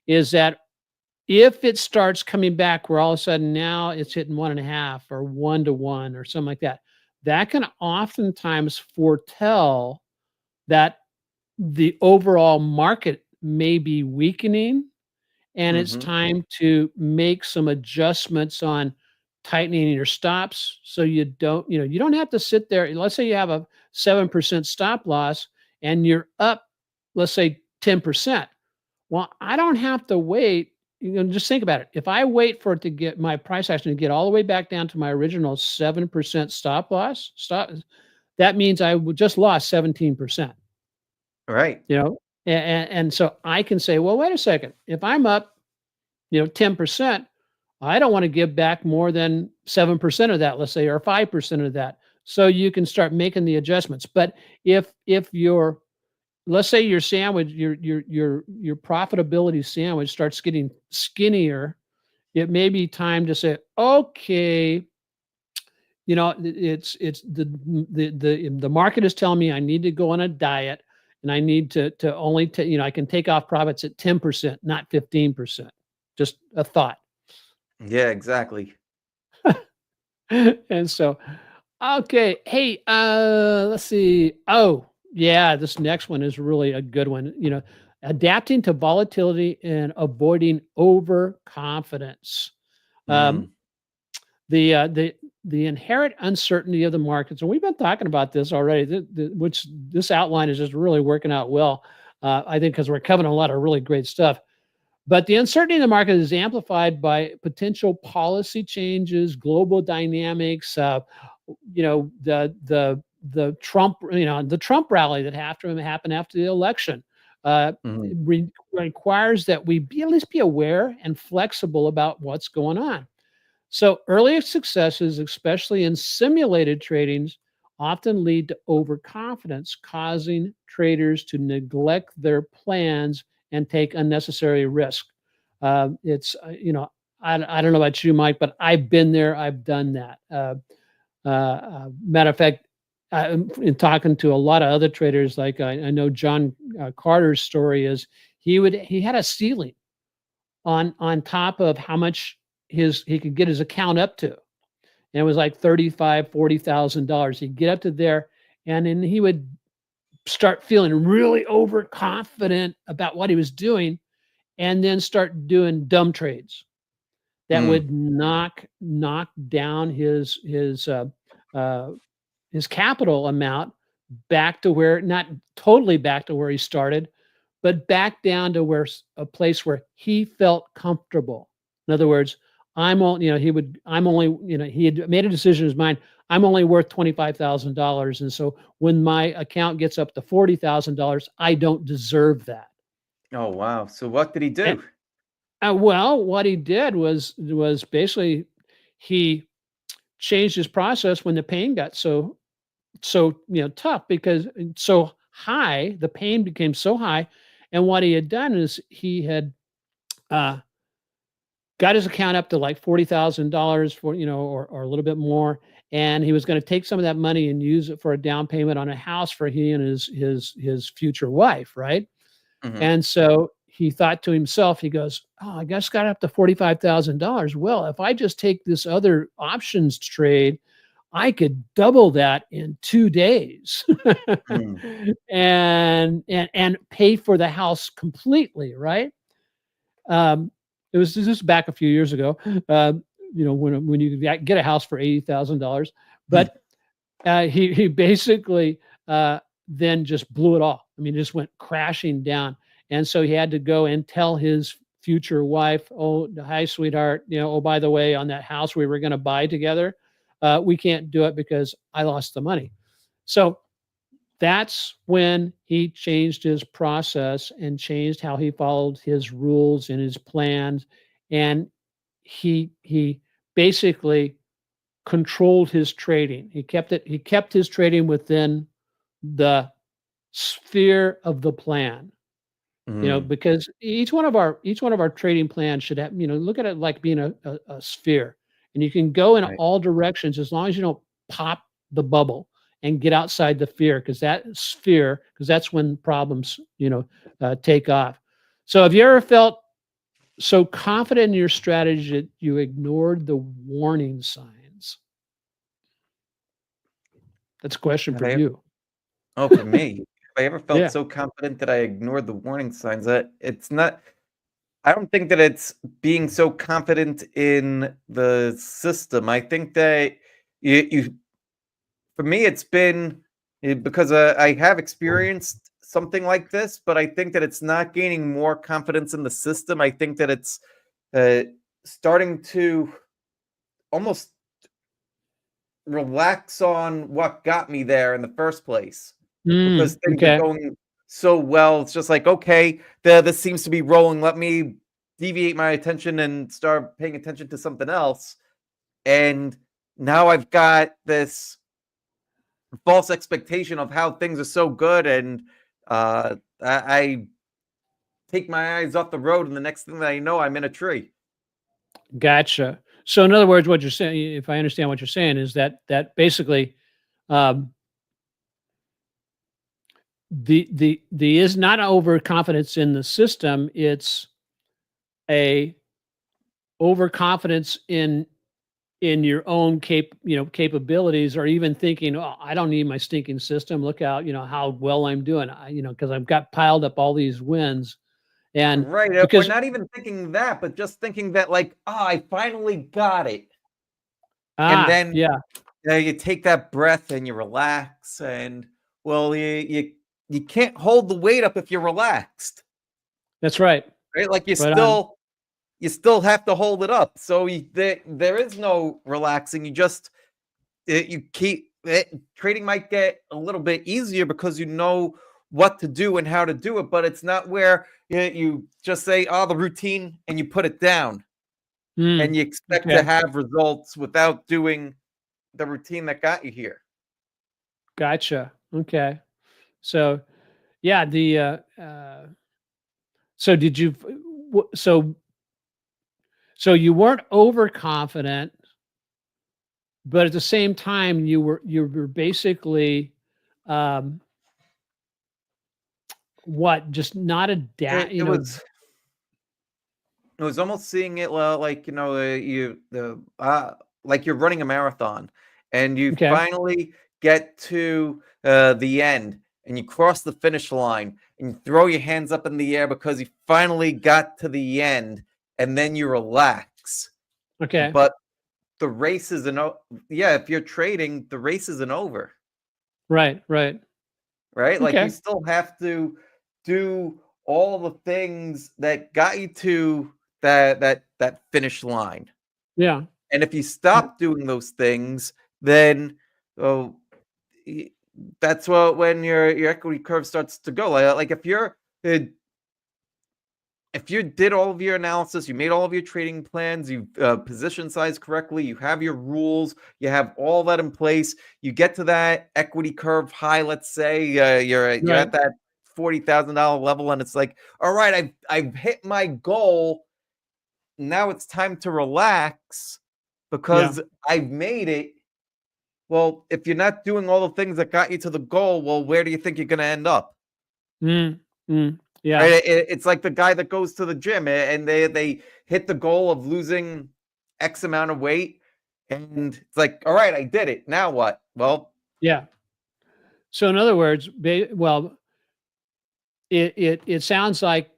is that if it starts coming back where all of a sudden now it's hitting 1.5 or 1-to-1 or something like that, that can oftentimes foretell that the overall market may be weakening and it's Hmm. time to make some adjustments on tightening your stops so you don't have to sit there. Let's say you have a 7% stop loss and you're up, let's say 10%. Well, I don't have to wait just think about it. If I wait for it to get my price action to get all the way back down to my original 7% that means I would just lost 17%, Right. you know? And so I can say, well, wait a second. If I'm up, 10%, I don't want to give back more than 7% of that, let's say, or 5% of that. So you can start making the adjustments. But if your let's say your sandwich, your profitability sandwich starts getting skinnier, it may be time to say, okay, it's the market is telling me I need to go on a diet and I need to only I can take off profits at 10%, not 15%. Just a thought. Yeah, exactly. And so, okay, hey, let's see. Oh, yeah, this next one is really a good one. Adapting to volatility and avoiding overconfidence. Um, Mm, the uh, the the inherent uncertainty of the markets, and we've been talking about this already. Which this outline is just really working out well. I think because we're covering a lot of really great stuff. But the uncertainty in the market is amplified by potential policy changes, global dynamics. The Trump rally that happened after the election. mhm, Requires that we be at least be aware and flexible about what's going on. So early successes, especially in simulated tradings, often lead to overconfidence, causing traders to neglect their plans and take unnecessary risk. It's I don't know about you, Mike, but I've been there. I've done that. Matter of fact, in talking to a lot of other traders, like I know John Carter's story is he had a ceiling on top of how much he could get his account up to. And it was like 35, $40,000. He'd get up to there and then he would start feeling really overconfident about what he was doing and then start doing dumb trades that mm, would knock down uh, his capital amount back to where not totally back to where he started, but back down to where a place where he felt comfortable. In other words, I'm only, he would, I'm only, he had made a decision in his mind. I'm only worth $25,000, and so when my account gets up to $40,000, I don't deserve that. oh, wow. So what did he And do? well, what he did was basically he changed his process when the pain got so tough because it's so high, the pain became so high, and what he had done is he had uh, got his account up to like $40,000 for or a little bit more, and he was going to take some of that money and use it for a down payment on a house for he and his future wife, right? Mhm, And so he thought to himself, he goes, "Oh, I guess got up to $45,000. Well, if I just take this other options trade, I could double that in 2 days mm, and pay for the house completely, right?" Um, it was this is back a few years ago, when you could get a house for $80,000, mm, but he basically then just blew it all. I mean, just went crashing down, and so he had to go and tell his future wife, "Oh, hi, sweetheart. Oh, by the way, on that house we were going to buy together, we can't do it because I lost the money." So that's when he changed his process and changed how he followed his rules and his plans, and he basically controlled his trading. He kept his trading within the sphere of the plan, mm, because each one of our trading plans should have, look at it like being a sphere. And you can go in right. all directions as long as you don't pop the bubble and get outside the fear, because that's when problems, take off. So have you ever felt so confident in your strategy that you ignored the warning signs? That's a question Have for I ever you. oh, for me, have I ever felt Yeah. so confident that I ignored the warning signs? That it's not I don't think that it's being so confident in the system. I think that you for me, it's been because I have experienced something like this, but I think that it's not gaining more confidence in the system. I think that it's uh, starting to almost relax on what got me there in the first place because things are Okay. going so well. It's just like, okay, this seems to be rolling. Let me deviate my attention and start paying attention to something else. And now I've got this false expectation of how things are so good, and I take my eyes off the road, and the next thing that I know, I'm in a tree. Gotcha. So in other words, what you're saying, if I understand what you're saying, is that basically, um, the is not overconfidence in the system, it's a overconfidence in your own capabilities, or even thinking, "Oh, I don't need my stinking system. Look out, how well I'm doing. Because I've got piled up all these wins." And Right. We're because not even thinking that, but just thinking that, like, I finally got it. And then yeah, you take that breath and you relax, and well, you can't hold the weight up if you're relaxed, that's right. right? Like Right on. you still have to hold it up. So there is no relaxing. You just you keep it. Trading might get a little bit easier because you know what to do and how to do it, but it's not where you just say, "Oh, the routine," and you put it down, and Mm, you expect to okay, have results without doing the routine that got you here. gotcha. Okay. So, yeah, so did you so you weren't overconfident, but at the same time, you were basically, um, what, just not adapt, It was almost seeing it like, like you're running a marathon, and you okay, finally get to the end, and you cross the finish line, and you throw your hands up in the air because you finally got to the end, and then you relax. okay, But the race isn't yeah, if you're trading, the race isn't over, right, right, right? Like, you okay, still have to do all the things that got you to that finish line. yeah, And if you yeah, stop doing those things, then oh, y- that's what when your equity curve starts to go. Like uh, if you did all of your analysis, you made all of your trading plans, you position size correctly, you have your rules, you have all that in place. You get to that equity curve high. Let's say you're right, at that $40,000 level, and it's like, all right, I've hit my goal. Now it's time to relax yeah, because I've made it. Well, if you're not doing all the things that got you to the goal, well, where do you think you're going to end up? mm, yeah, Right? It's like the guy that goes to the gym and they hit the goal of losing X amount of weight, and it's like, all right, I did it. Now what? Well, yeah. So in other words, well, it sounds like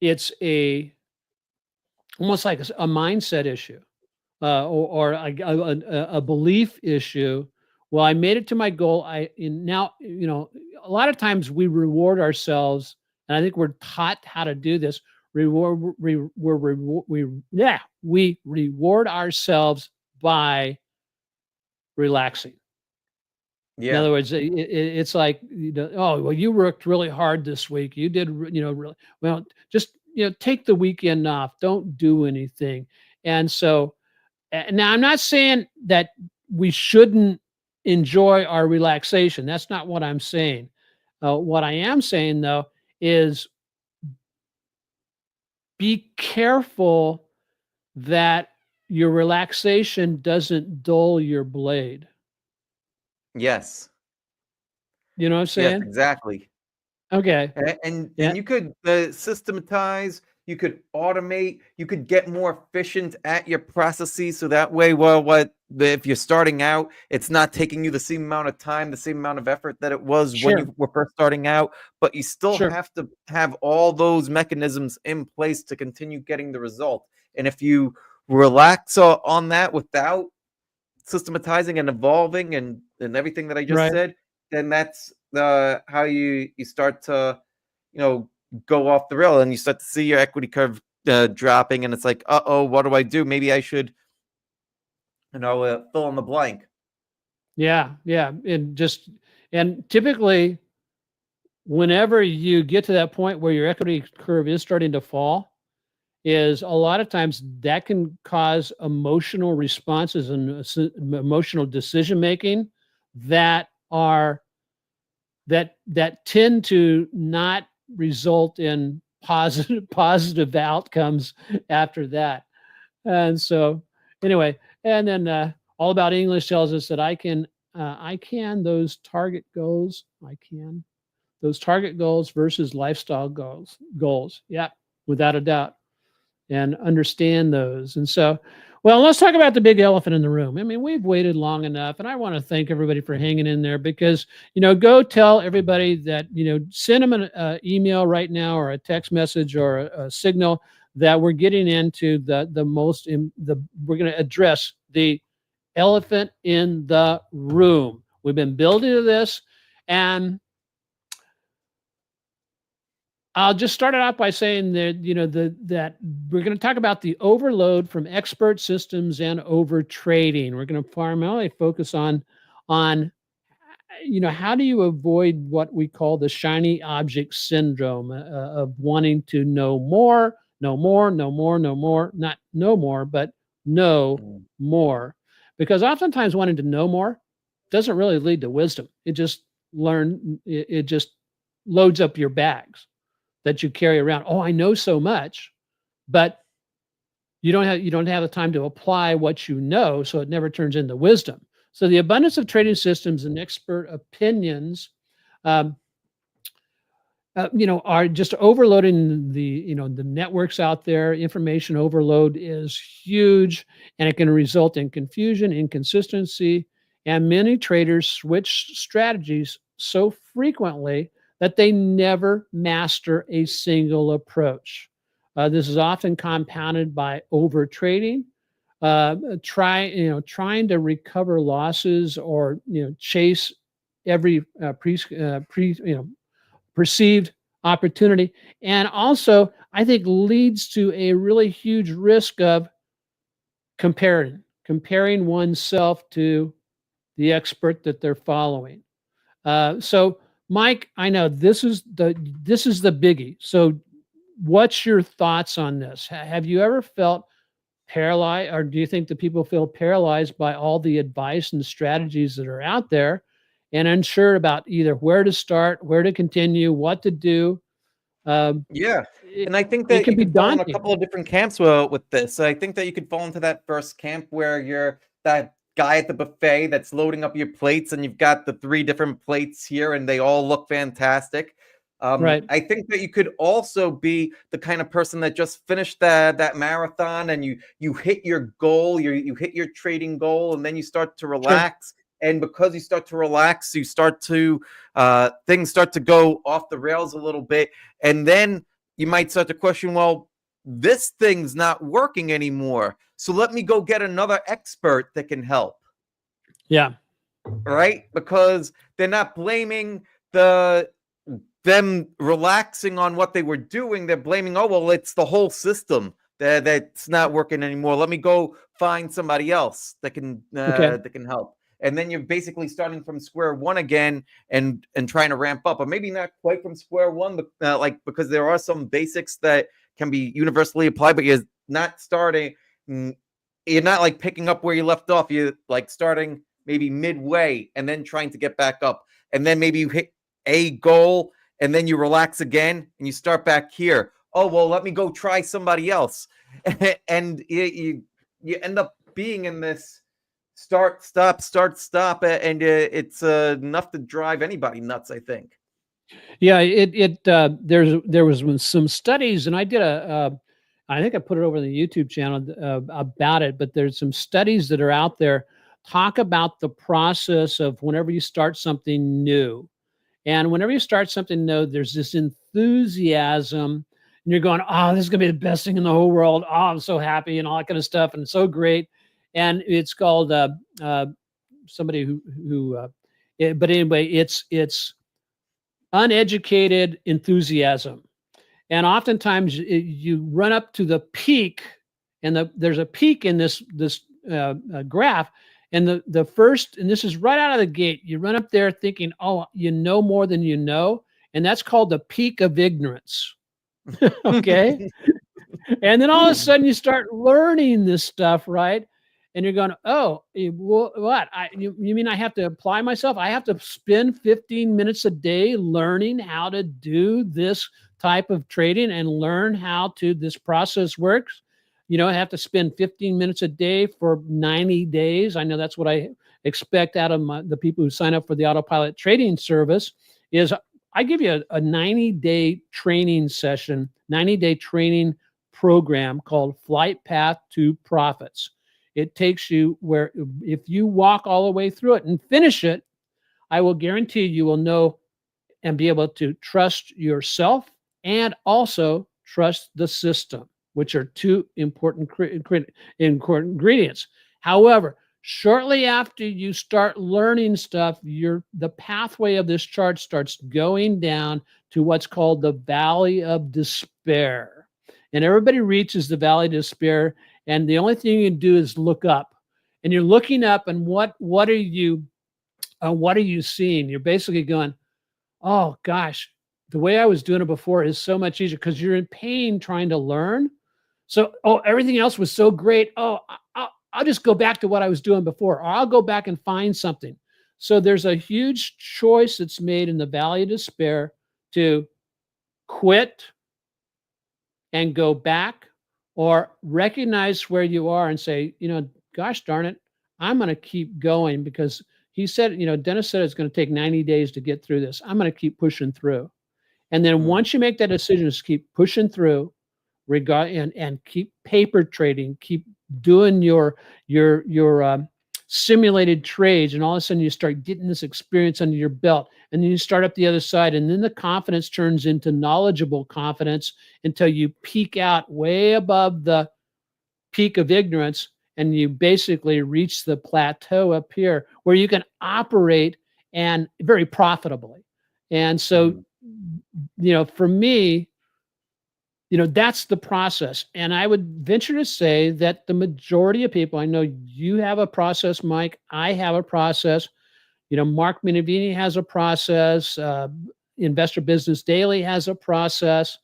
it's almost like a mindset issue, or a belief issue. Well, I made it to my goal. Now, a lot of times we reward ourselves, and I think we're taught how to do this. We reward ourselves by relaxing. In yeah, other words, it's like, oh, well, you worked really hard this week. You did, really well. Just take the weekend off. Don't do anything. And so, now I'm not saying that we shouldn't enjoy our relaxation. That's not what I'm saying. What I am saying though is be careful that your relaxation doesn't dull your blade. yes, You know what I'm yes, saying? exactly. Okay. And Yeah. you could systematize, you could automate, you could get more efficient at your processes, so that way, well, if you're starting out, it's not taking you the same amount of time, the same amount of effort that it was when Sure. you were first starting out, but you still Sure. have to have all those mechanisms in place to continue getting the result. And if you relax on that without systematizing and evolving and everything that I just Right. said, then that's how you start to, you know, go off the rail, and you start to see your equity curve dropping, and it's like, uh-oh, what do I do? Maybe I should, fill in the blank. Yeah, yeah, and typically, whenever you get to that point where your equity curve is starting to fall, is a lot of times that can cause emotional responses and emotional decision making that are that tend to not result in positive outcomes after that. And so, anyway, and then All About English tells us that I can those target goals. I can those target goals versus lifestyle goals. Yeah, without a doubt, and understand those. And so, well, let's talk about the big elephant in the room. I mean, we've waited long enough, and I want to thank everybody for hanging in there because, go tell everybody that, send them an email right now or a text message or a signal that we're getting into we're going to address the elephant in the room. We've been building to this, and I'll just start it out by saying that that we're going to talk about the overload from expert systems and over trading. We're going to primarily focus on how do you avoid what we call the shiny object syndrome of wanting to know more, know more, know more, know more, not know more, but know Mm. more, because oftentimes wanting to know more doesn't really lead to wisdom. It just loads up your bags that you carry around. Oh, I know so much, but you don't have the time to apply what you know, so it never turns into wisdom. So the abundance of trading systems and expert opinions, um, are just overloading the networks out there. Information overload is huge, and it can result in confusion, inconsistency, and many traders switch strategies so frequently that they never master a single approach. This is often compounded by over trading, trying to recover losses or chase every perceived opportunity. And also, I think leads to a really huge risk of comparing oneself to the expert that they're following. So, Mike, I know this is the biggie. So, what's your thoughts on this? Have you ever felt paralyzed, or do you think that people feel paralyzed by all the advice and strategies that are out there and unsure about either where to start, where to continue, what to do? Yeah. It, And I think it that can you be could fall in a daunting. couple of different camps with this. I think that you could fall into that first camp where you're that guy at the buffet that's loading up your plates, and you've got the three different plates here and they all look fantastic. Right. I think that you could also be the kind of person that just finished that marathon, and you hit your goal, you hit your trading goal, and then you start to Sure. relax. And because you start to relax, you start to things start to go off the rails a little bit, and then you might start to question, well, this thing's not working anymore, so let me go get another expert that can help. Yeah. Right? Because they're not blaming the them relaxing on what they were doing. They're blaming, oh well, it's the whole system that's not working anymore. Let me go find somebody else Okay. that can help. And then you're basically starting from square one again, and trying to ramp up, or maybe not quite from square one, but because there are some basics that can be universally applied, but you're not starting. You're not like picking up where you left off. You're like starting maybe midway and then trying to get back up, and then maybe you hit a goal and then you relax again and you start back here. Oh well, let me go try somebody else. And you end up being in this start stop, and it's enough to drive anybody nuts, I think. Yeah. There was some studies, and I think I put it over on the YouTube channel about it. But there's some studies that are out there talk about the process of whenever you start something new. And whenever you start something new, there's this enthusiasm, and you're going, "Oh, this is gonna be the best thing in the whole world. Oh, I'm so happy," and all that kind of stuff, and it's so great. And it's called somebody but anyway, it's uneducated enthusiasm. And oftentimes you run up to the peak, and there's a peak in this graph. And the first, and this is right out of the gate, you run up there thinking, oh, you know more than you know, and that's called the peak of ignorance. Okay, and then all of a sudden you start learning this stuff, right? And you're going, oh, what? You mean I have to apply myself? I have to spend 15 minutes a day learning how to do this type of trading and learn how to this process works. I have to spend 15 minutes a day for 90 days. I know that's what I expect out of the people who sign up for the autopilot trading service. Is I give you a 90-day training session, 90-day training program called Flight Path to Profits. It takes you where, if you walk all the way through it and finish it, I will guarantee you will know and be able to trust yourself and also trust the system, which are two important ingredients. However, shortly after you start learning stuff, the pathway of this chart starts going down to what's called the valley of despair. And everybody reaches the valley of despair, and the only thing you can do is look up. And you're looking up, and what are you seeing? You're basically going, oh gosh, the way I was doing it before is so much easier, because you're in pain trying to learn. So, oh, everything else was so great. Oh, I'll just go back to what I was doing before, or I'll go back and find something. So there's a huge choice that's made in the valley of despair to quit and go back, or recognize where you are and say, gosh darn it, I'm going to keep going, because he said, Dennis said it's going to take 90 days to get through this. I'm going to keep pushing through. And then once you make that decision, just keep pushing through, and keep paper trading, keep doing your simulated trades, and all of a sudden you start getting this experience under your belt, and then you start up the other side, and then the confidence turns into knowledgeable confidence until you peak out way above the peak of ignorance, and you basically reach the plateau up here where you can operate and very profitably. And so, for me, that's the process. And I would venture to say that the majority of people, I know you have a process, Mike, I have a process, Mark Minervini has a process, Investor Business Daily has a process.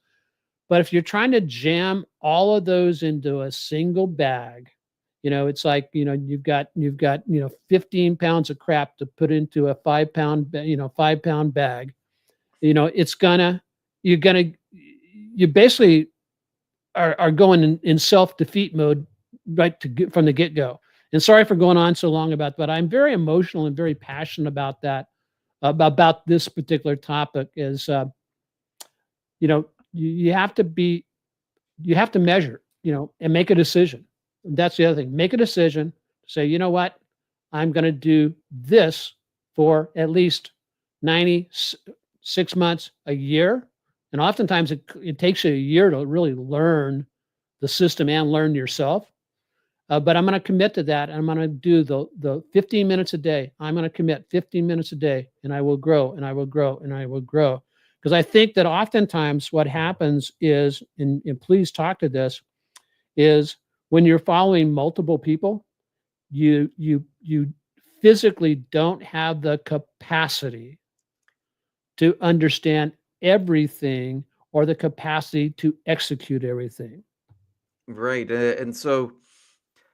But if you're trying to jam all of those into a single bag, it's like, you've got 15 pounds of crap to put into a 5-pound bag. You basically are going in self-defeat mode from the get-go. And sorry for going on so long but I'm very emotional and very passionate about that, about this particular topic. Is you have to measure, and make a decision. That's the other thing. Make a decision. Say, you know what? I'm going to do this for at least 96 months, a year. And oftentimes it takes you a year to really learn the system and learn yourself. But I'm going to commit to that. And I'm going to do the 15 minutes a day. I'm going to commit 15 minutes a day, and I will grow, and I will grow, and I will grow. Because I think that oftentimes what happens is, and please talk to this, is when you're following multiple people, you physically don't have the capacity to understand everything, or the capacity to execute everything. Right. And so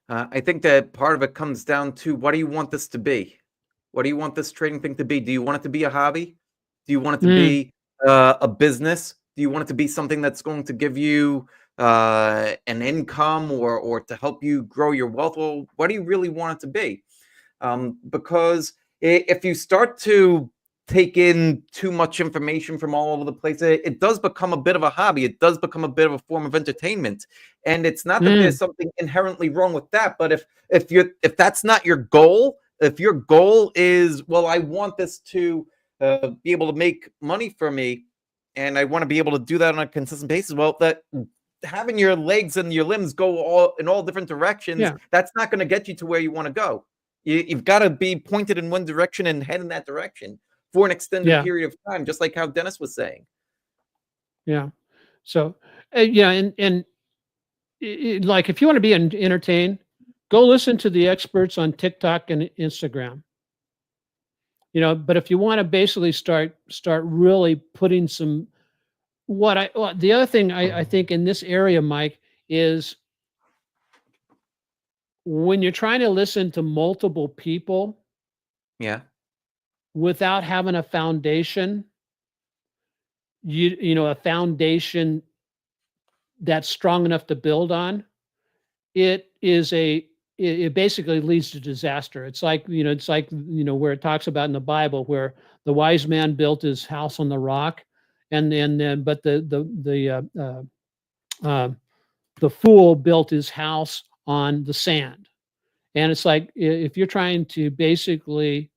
I think that part of it comes down to, what do you want this to be? What do you want this trading thing to be? Do you want it to be a hobby? Do you want it to be a business? Do you want it to be something that's going to give you an income, or to help you grow your wealth? Well, what do you really want it to be? Because if you start to take in too much information from all over the place, it does become a bit of a hobby. It does become a bit of a form of entertainment. And it's not that there's something inherently wrong with that, but if that's not your goal, if your goal is, well, I want this to be able to make money for me, and I want to be able to do that on a consistent basis, well, that having your legs and your limbs go in all different directions, that's not going to get you to where you want to go. You've got to be pointed in one direction and head in that direction for an extended period of time, just like how Dennis was saying. Yeah. So, yeah, like if you want to be entertained, go listen to the experts on TikTok and Instagram. But if you want to basically start really putting some the other thing I think in this area, Mike, is when you're trying to listen to multiple people Yeah. without having a foundation, a foundation that's strong enough to build on, it is it basically leads to disaster. It's like where it talks about in the Bible where the wise man built his house on the rock, and then but uh, the fool built his house on the sand. And it's like if you're trying to basically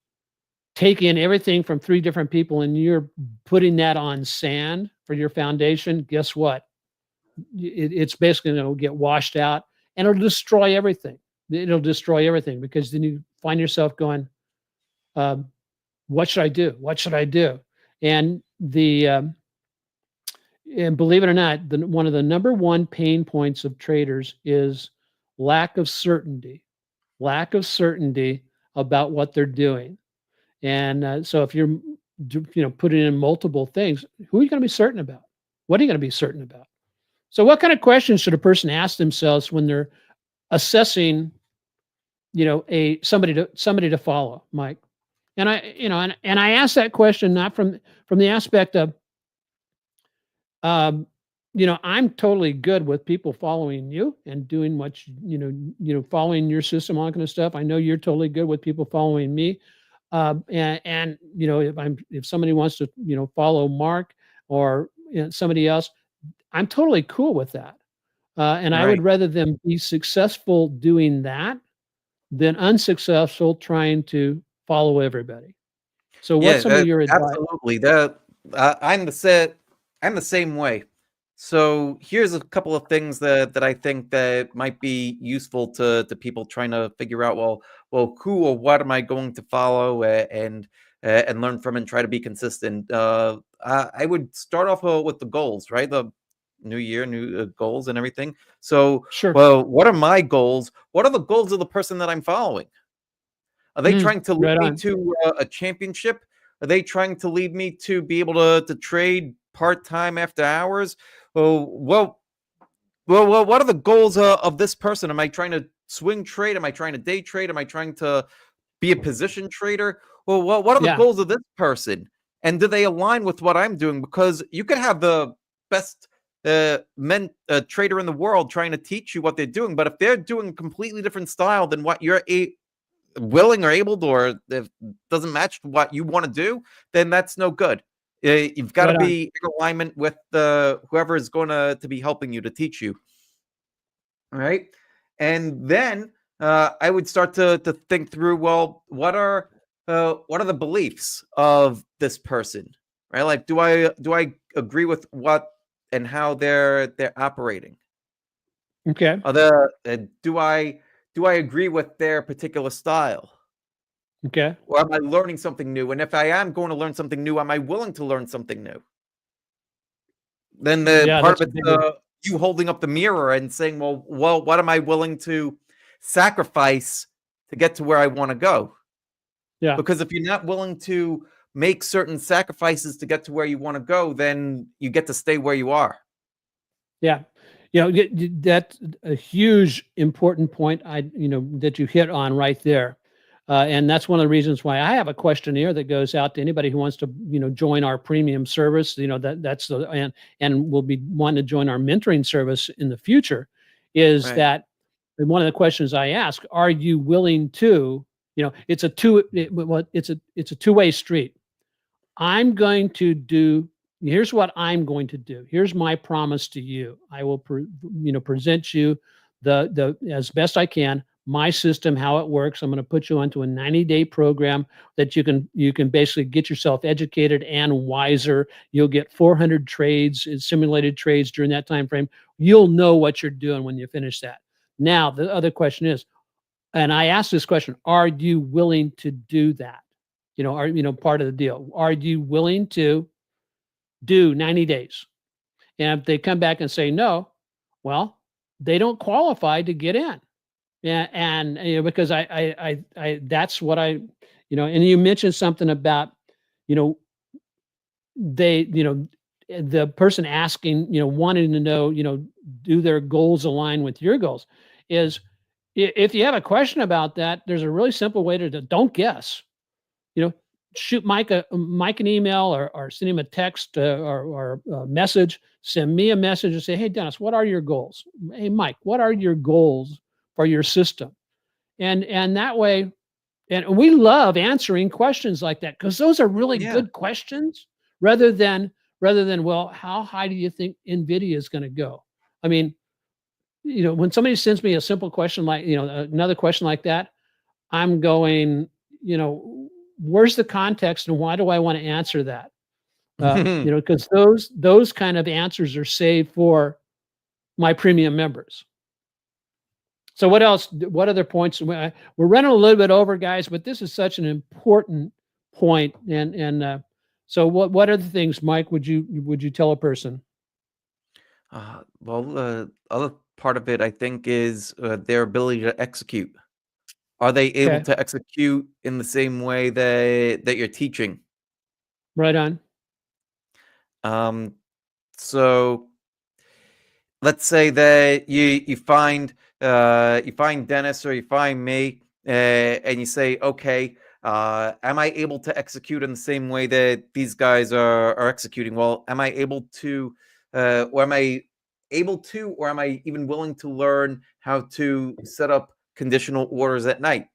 take in everything from three different people and you're putting that on sand for your foundation, guess what? It's basically going to get washed out and it'll destroy everything. It'll destroy everything because then you find yourself going, um, "What should I do? What should I do?" And and believe it or not, one of the number one pain points of traders is lack of certainty, lack of certainty about what they're doing. And so if you're putting in multiple things, who are you going to be certain about? What are you going to be certain about? So what kind of questions should a person ask themselves when they're assessing, a somebody to follow, Mike? And I ask that question not from the aspect of, um, I'm totally good with people following you and doing what following your system, all that kind of stuff. I know you're totally good with people following me. And if somebody wants to follow Mark or somebody else, I'm totally cool with that. And I would Right. rather them be successful doing that than unsuccessful trying to follow everybody. So what's Yeah, some of your advice? absolutely. That I'm the set. I'm the same way. So here's a couple of things that I think that might be useful to people trying to figure out. Well, who or what am I going to follow and learn from and try to be consistent. I would start off with the goals, right? The new year, new goals and everything. So, Sure. well, what are my goals? What are the goals of the person that I'm following? Are they trying to lead Right me on. to a championship? Are they trying to lead me to be able to trade part time after hours? Well, what are the goals of this person? Am I trying to swing trade? Am I trying to day trade? Am I trying to be a position trader? Well, what are the Yeah. goals of this person? And do they align with what I'm doing? Because you could have the best trader in the world trying to teach you what they're doing, but if they're doing a completely different style than what you're willing or able to, or if doesn't match what you want to do, then that's no good. You've got to Right on. be in alignment with the whoever is going to be helping you to teach you. All right. And then I would start to think through, well, what are the beliefs of this person? Right? Like do I agree with what and how they're operating? Okay. Are the do I agree with their particular style? Okay. Or am I learning something new? And if I am going to learn something new, am I willing to learn something new? Then the Yeah, part that's of a it's big one. you holding up the mirror and saying, well, what am I willing to sacrifice to get to where I want to go? Yeah. Because if you're not willing to make certain sacrifices to get to where you want to go, then you get to stay where you are. Yeah. That's a huge important point that you hit on right there. And that's one of the reasons why I have a questionnaire that goes out to anybody who wants to, join our premium service, that's the and will be wanting to join our mentoring service in the future is Right. that and one of the questions I ask, are you willing to, it's a it's a two-way street. I'm going to do here's what I'm going to do. Here's my promise to you. I will present you the as best I can my system how it works. I'm going to put you onto a 90-day program that you can basically get yourself educated and wiser. You'll get 400 trades, simulated trades during that time frame. You'll know what you're doing when you finish that. Now, the other question is, and I asked this question, are you willing to do that? Are part of the deal. Are you willing to do 90 days? And if they come back and say no, well, they don't qualify to get in. Yeah, and, because that's what and you mentioned something about, you know, they, the person asking, wanting to know, do their goals align with your goals? Is if you have a question about that, there's a really simple way to don't guess. You know, shoot Mike an email or send him a text or a message. Send me a message and say, "Hey, Dennis, what are your goals? Hey, Mike, what are your goals for your system?" And that way, and we love answering questions like that because those are really Yeah. good questions rather than well, how high do you think NVIDIA is going to go? I mean, when somebody sends me a simple question like, another question like that, I'm going, where's the context and why do I want to answer that? Because those kind of answers are saved for my premium members. So what else? What other points? We're running a little bit over, guys, but this is such an important point. And so what other things, Mike? Would you tell a person? Well, the other part of it, I think, is their ability to execute. Are they able Okay, to execute in the same way that you're teaching? right on. Um, so let's say that you find Dennis or you find me, and you say, okay, am I able to execute in the same way that these guys are executing? Well, am I able to, or am I able to, or am I even willing to learn how to set up conditional orders at night?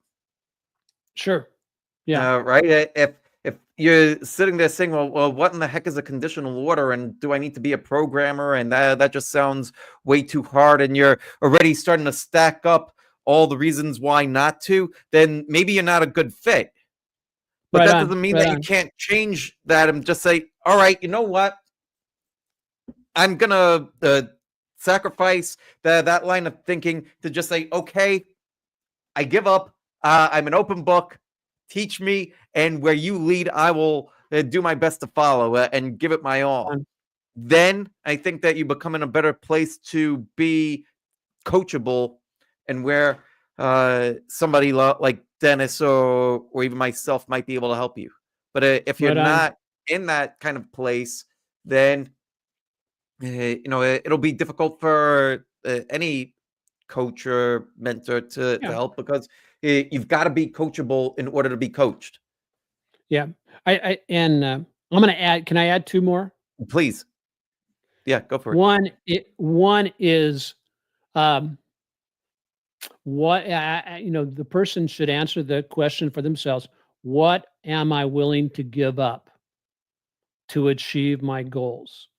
Sure. Yeah. Right? If you're sitting there saying, well, what in the heck is a conditional order, and do I need to be a programmer? And that just sounds way too hard, and you're already starting to stack up all the reasons why not to. Then maybe you're not a good fit. But Right that on. doesn't mean Right that you on. can't change that and just say, all right, you know what? I'm gonna sacrifice that line of thinking to just say, okay, I give up. I'm an open book. Teach me, and where you lead, I will do my best to follow and give it my all. On. Then I think that you become in a better place to be coachable, and where somebody like Dennis or even myself might be able to help you. But if you're Right on. not in that kind of place, then it'll be difficult for any coach or mentor to Yeah. help, because you've got to be coachable in order to be coached. Yeah. I'm going to add. Can I add two more? Please, yeah, go for it. One is, um, the person should answer the question for themselves. What am I willing to give up to achieve my goals?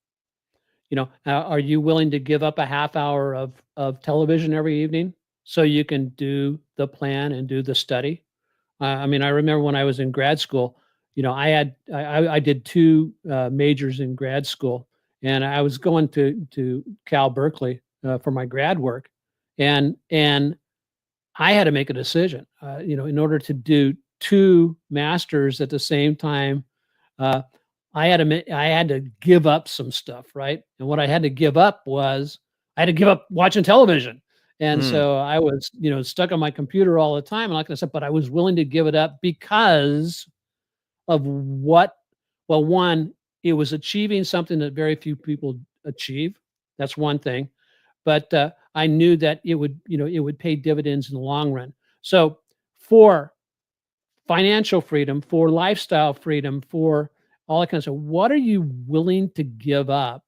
Are you willing to give up a half hour of television every evening so you can do the plan and do the study? I mean, I remember when I was in grad school, I did two majors in grad school, and I was going to Cal Berkeley for my grad work, and I had to make a decision. In order to do two masters at the same time, uh, I had to give up some stuff, right? And what I had to give up was I had to give up watching television. And Mm, so I was, stuck on my computer all the time. And like I said, but I was willing to give it up because of what, well, one, it was achieving something that very few people achieve. That's one thing. But I knew that it would pay dividends in the long run. So for financial freedom, for lifestyle freedom, for all that kind of stuff. What are you willing to give up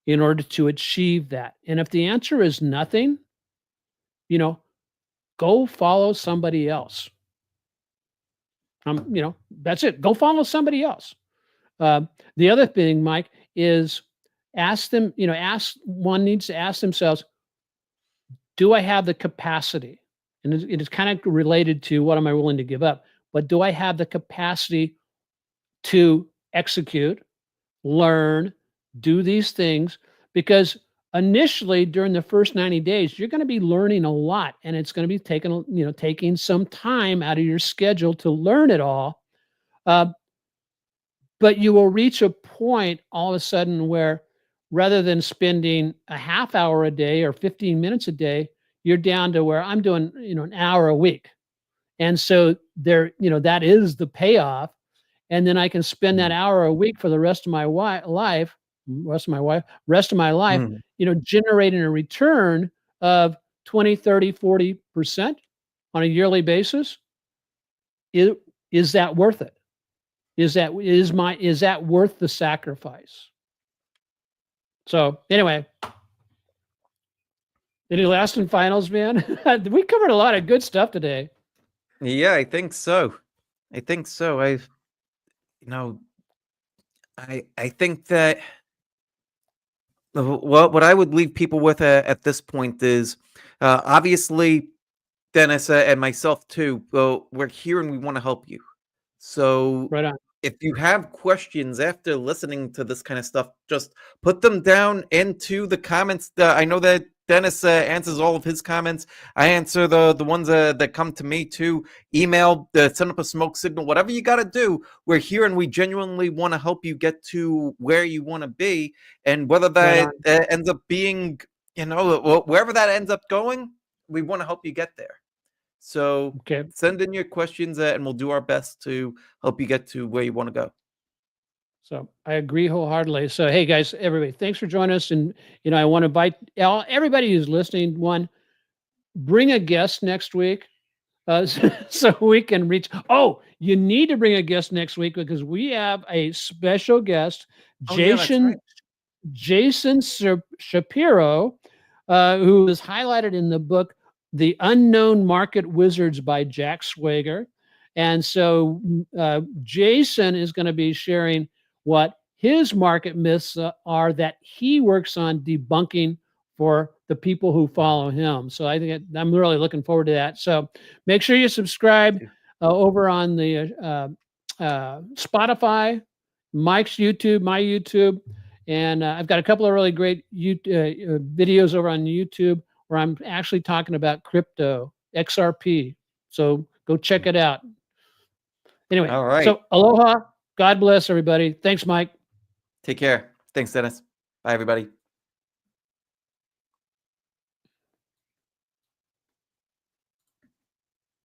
in order to achieve that? And if the answer is nothing, you know, go follow somebody else. That's it. Go follow somebody else. The other thing, Mike, is ask them, one needs to ask themselves, do I have the capacity? And it is kind of related to what am I willing to give up? But do I have the capacity to execute, learn, do these things? Because initially during the first 90 days, you're going to be learning a lot and it's going to be taking some time out of your schedule to learn it all. Uh, but you will reach a point all of a sudden where rather than spending a half hour a day or 15 minutes a day, you're down to where I'm doing, an hour a week. And so there, that is the payoff. And then I can spend that hour a week for the rest of my life, rest of my life, Mm. generating a return of 20, 30, 40% on a yearly basis. Is, is that worth it? Is that worth the sacrifice? So anyway, any last and finals, man? We covered a lot of good stuff today. Yeah, I think so. I think so. You know, I think that what I would leave people with at this point is obviously Dennis and myself too. Well, we're here and we want to help you. So Right on. if you have questions after listening to this kind of stuff, just put them down into the comments. I know that Dennis answers all of his comments. I answer the ones that come to me too. Email, send up a smoke signal, whatever you got to do. We're here and we genuinely want to help you get to where you want to be. And whether Right that on. ends up being, wherever that ends up going, we want to help you get there. So Okay. send in your questions and we'll do our best to help you get to where you want to go. So I agree wholeheartedly. So hey guys, everybody, thanks for joining us. And I want to invite everybody who's listening. One, bring a guest next week, so we can reach. Oh, you need to bring a guest next week because we have a special guest, Oh yeah, that's right. Jason Shapiro, who is highlighted in the book The Unknown Market Wizards by Jack Swager. And so Jason is going to be sharing what his market myths are that he works on debunking for the people who follow him. So I think I'm really looking forward to that. So make sure you subscribe over on the Spotify, Mike's YouTube, my YouTube. And I've got a couple of really great videos over on YouTube where I'm actually talking about crypto, XRP. So go check it out. Anyway, All right. so aloha. God bless everybody. Thanks, Mike. Take care. Thanks, Dennis. Bye, everybody.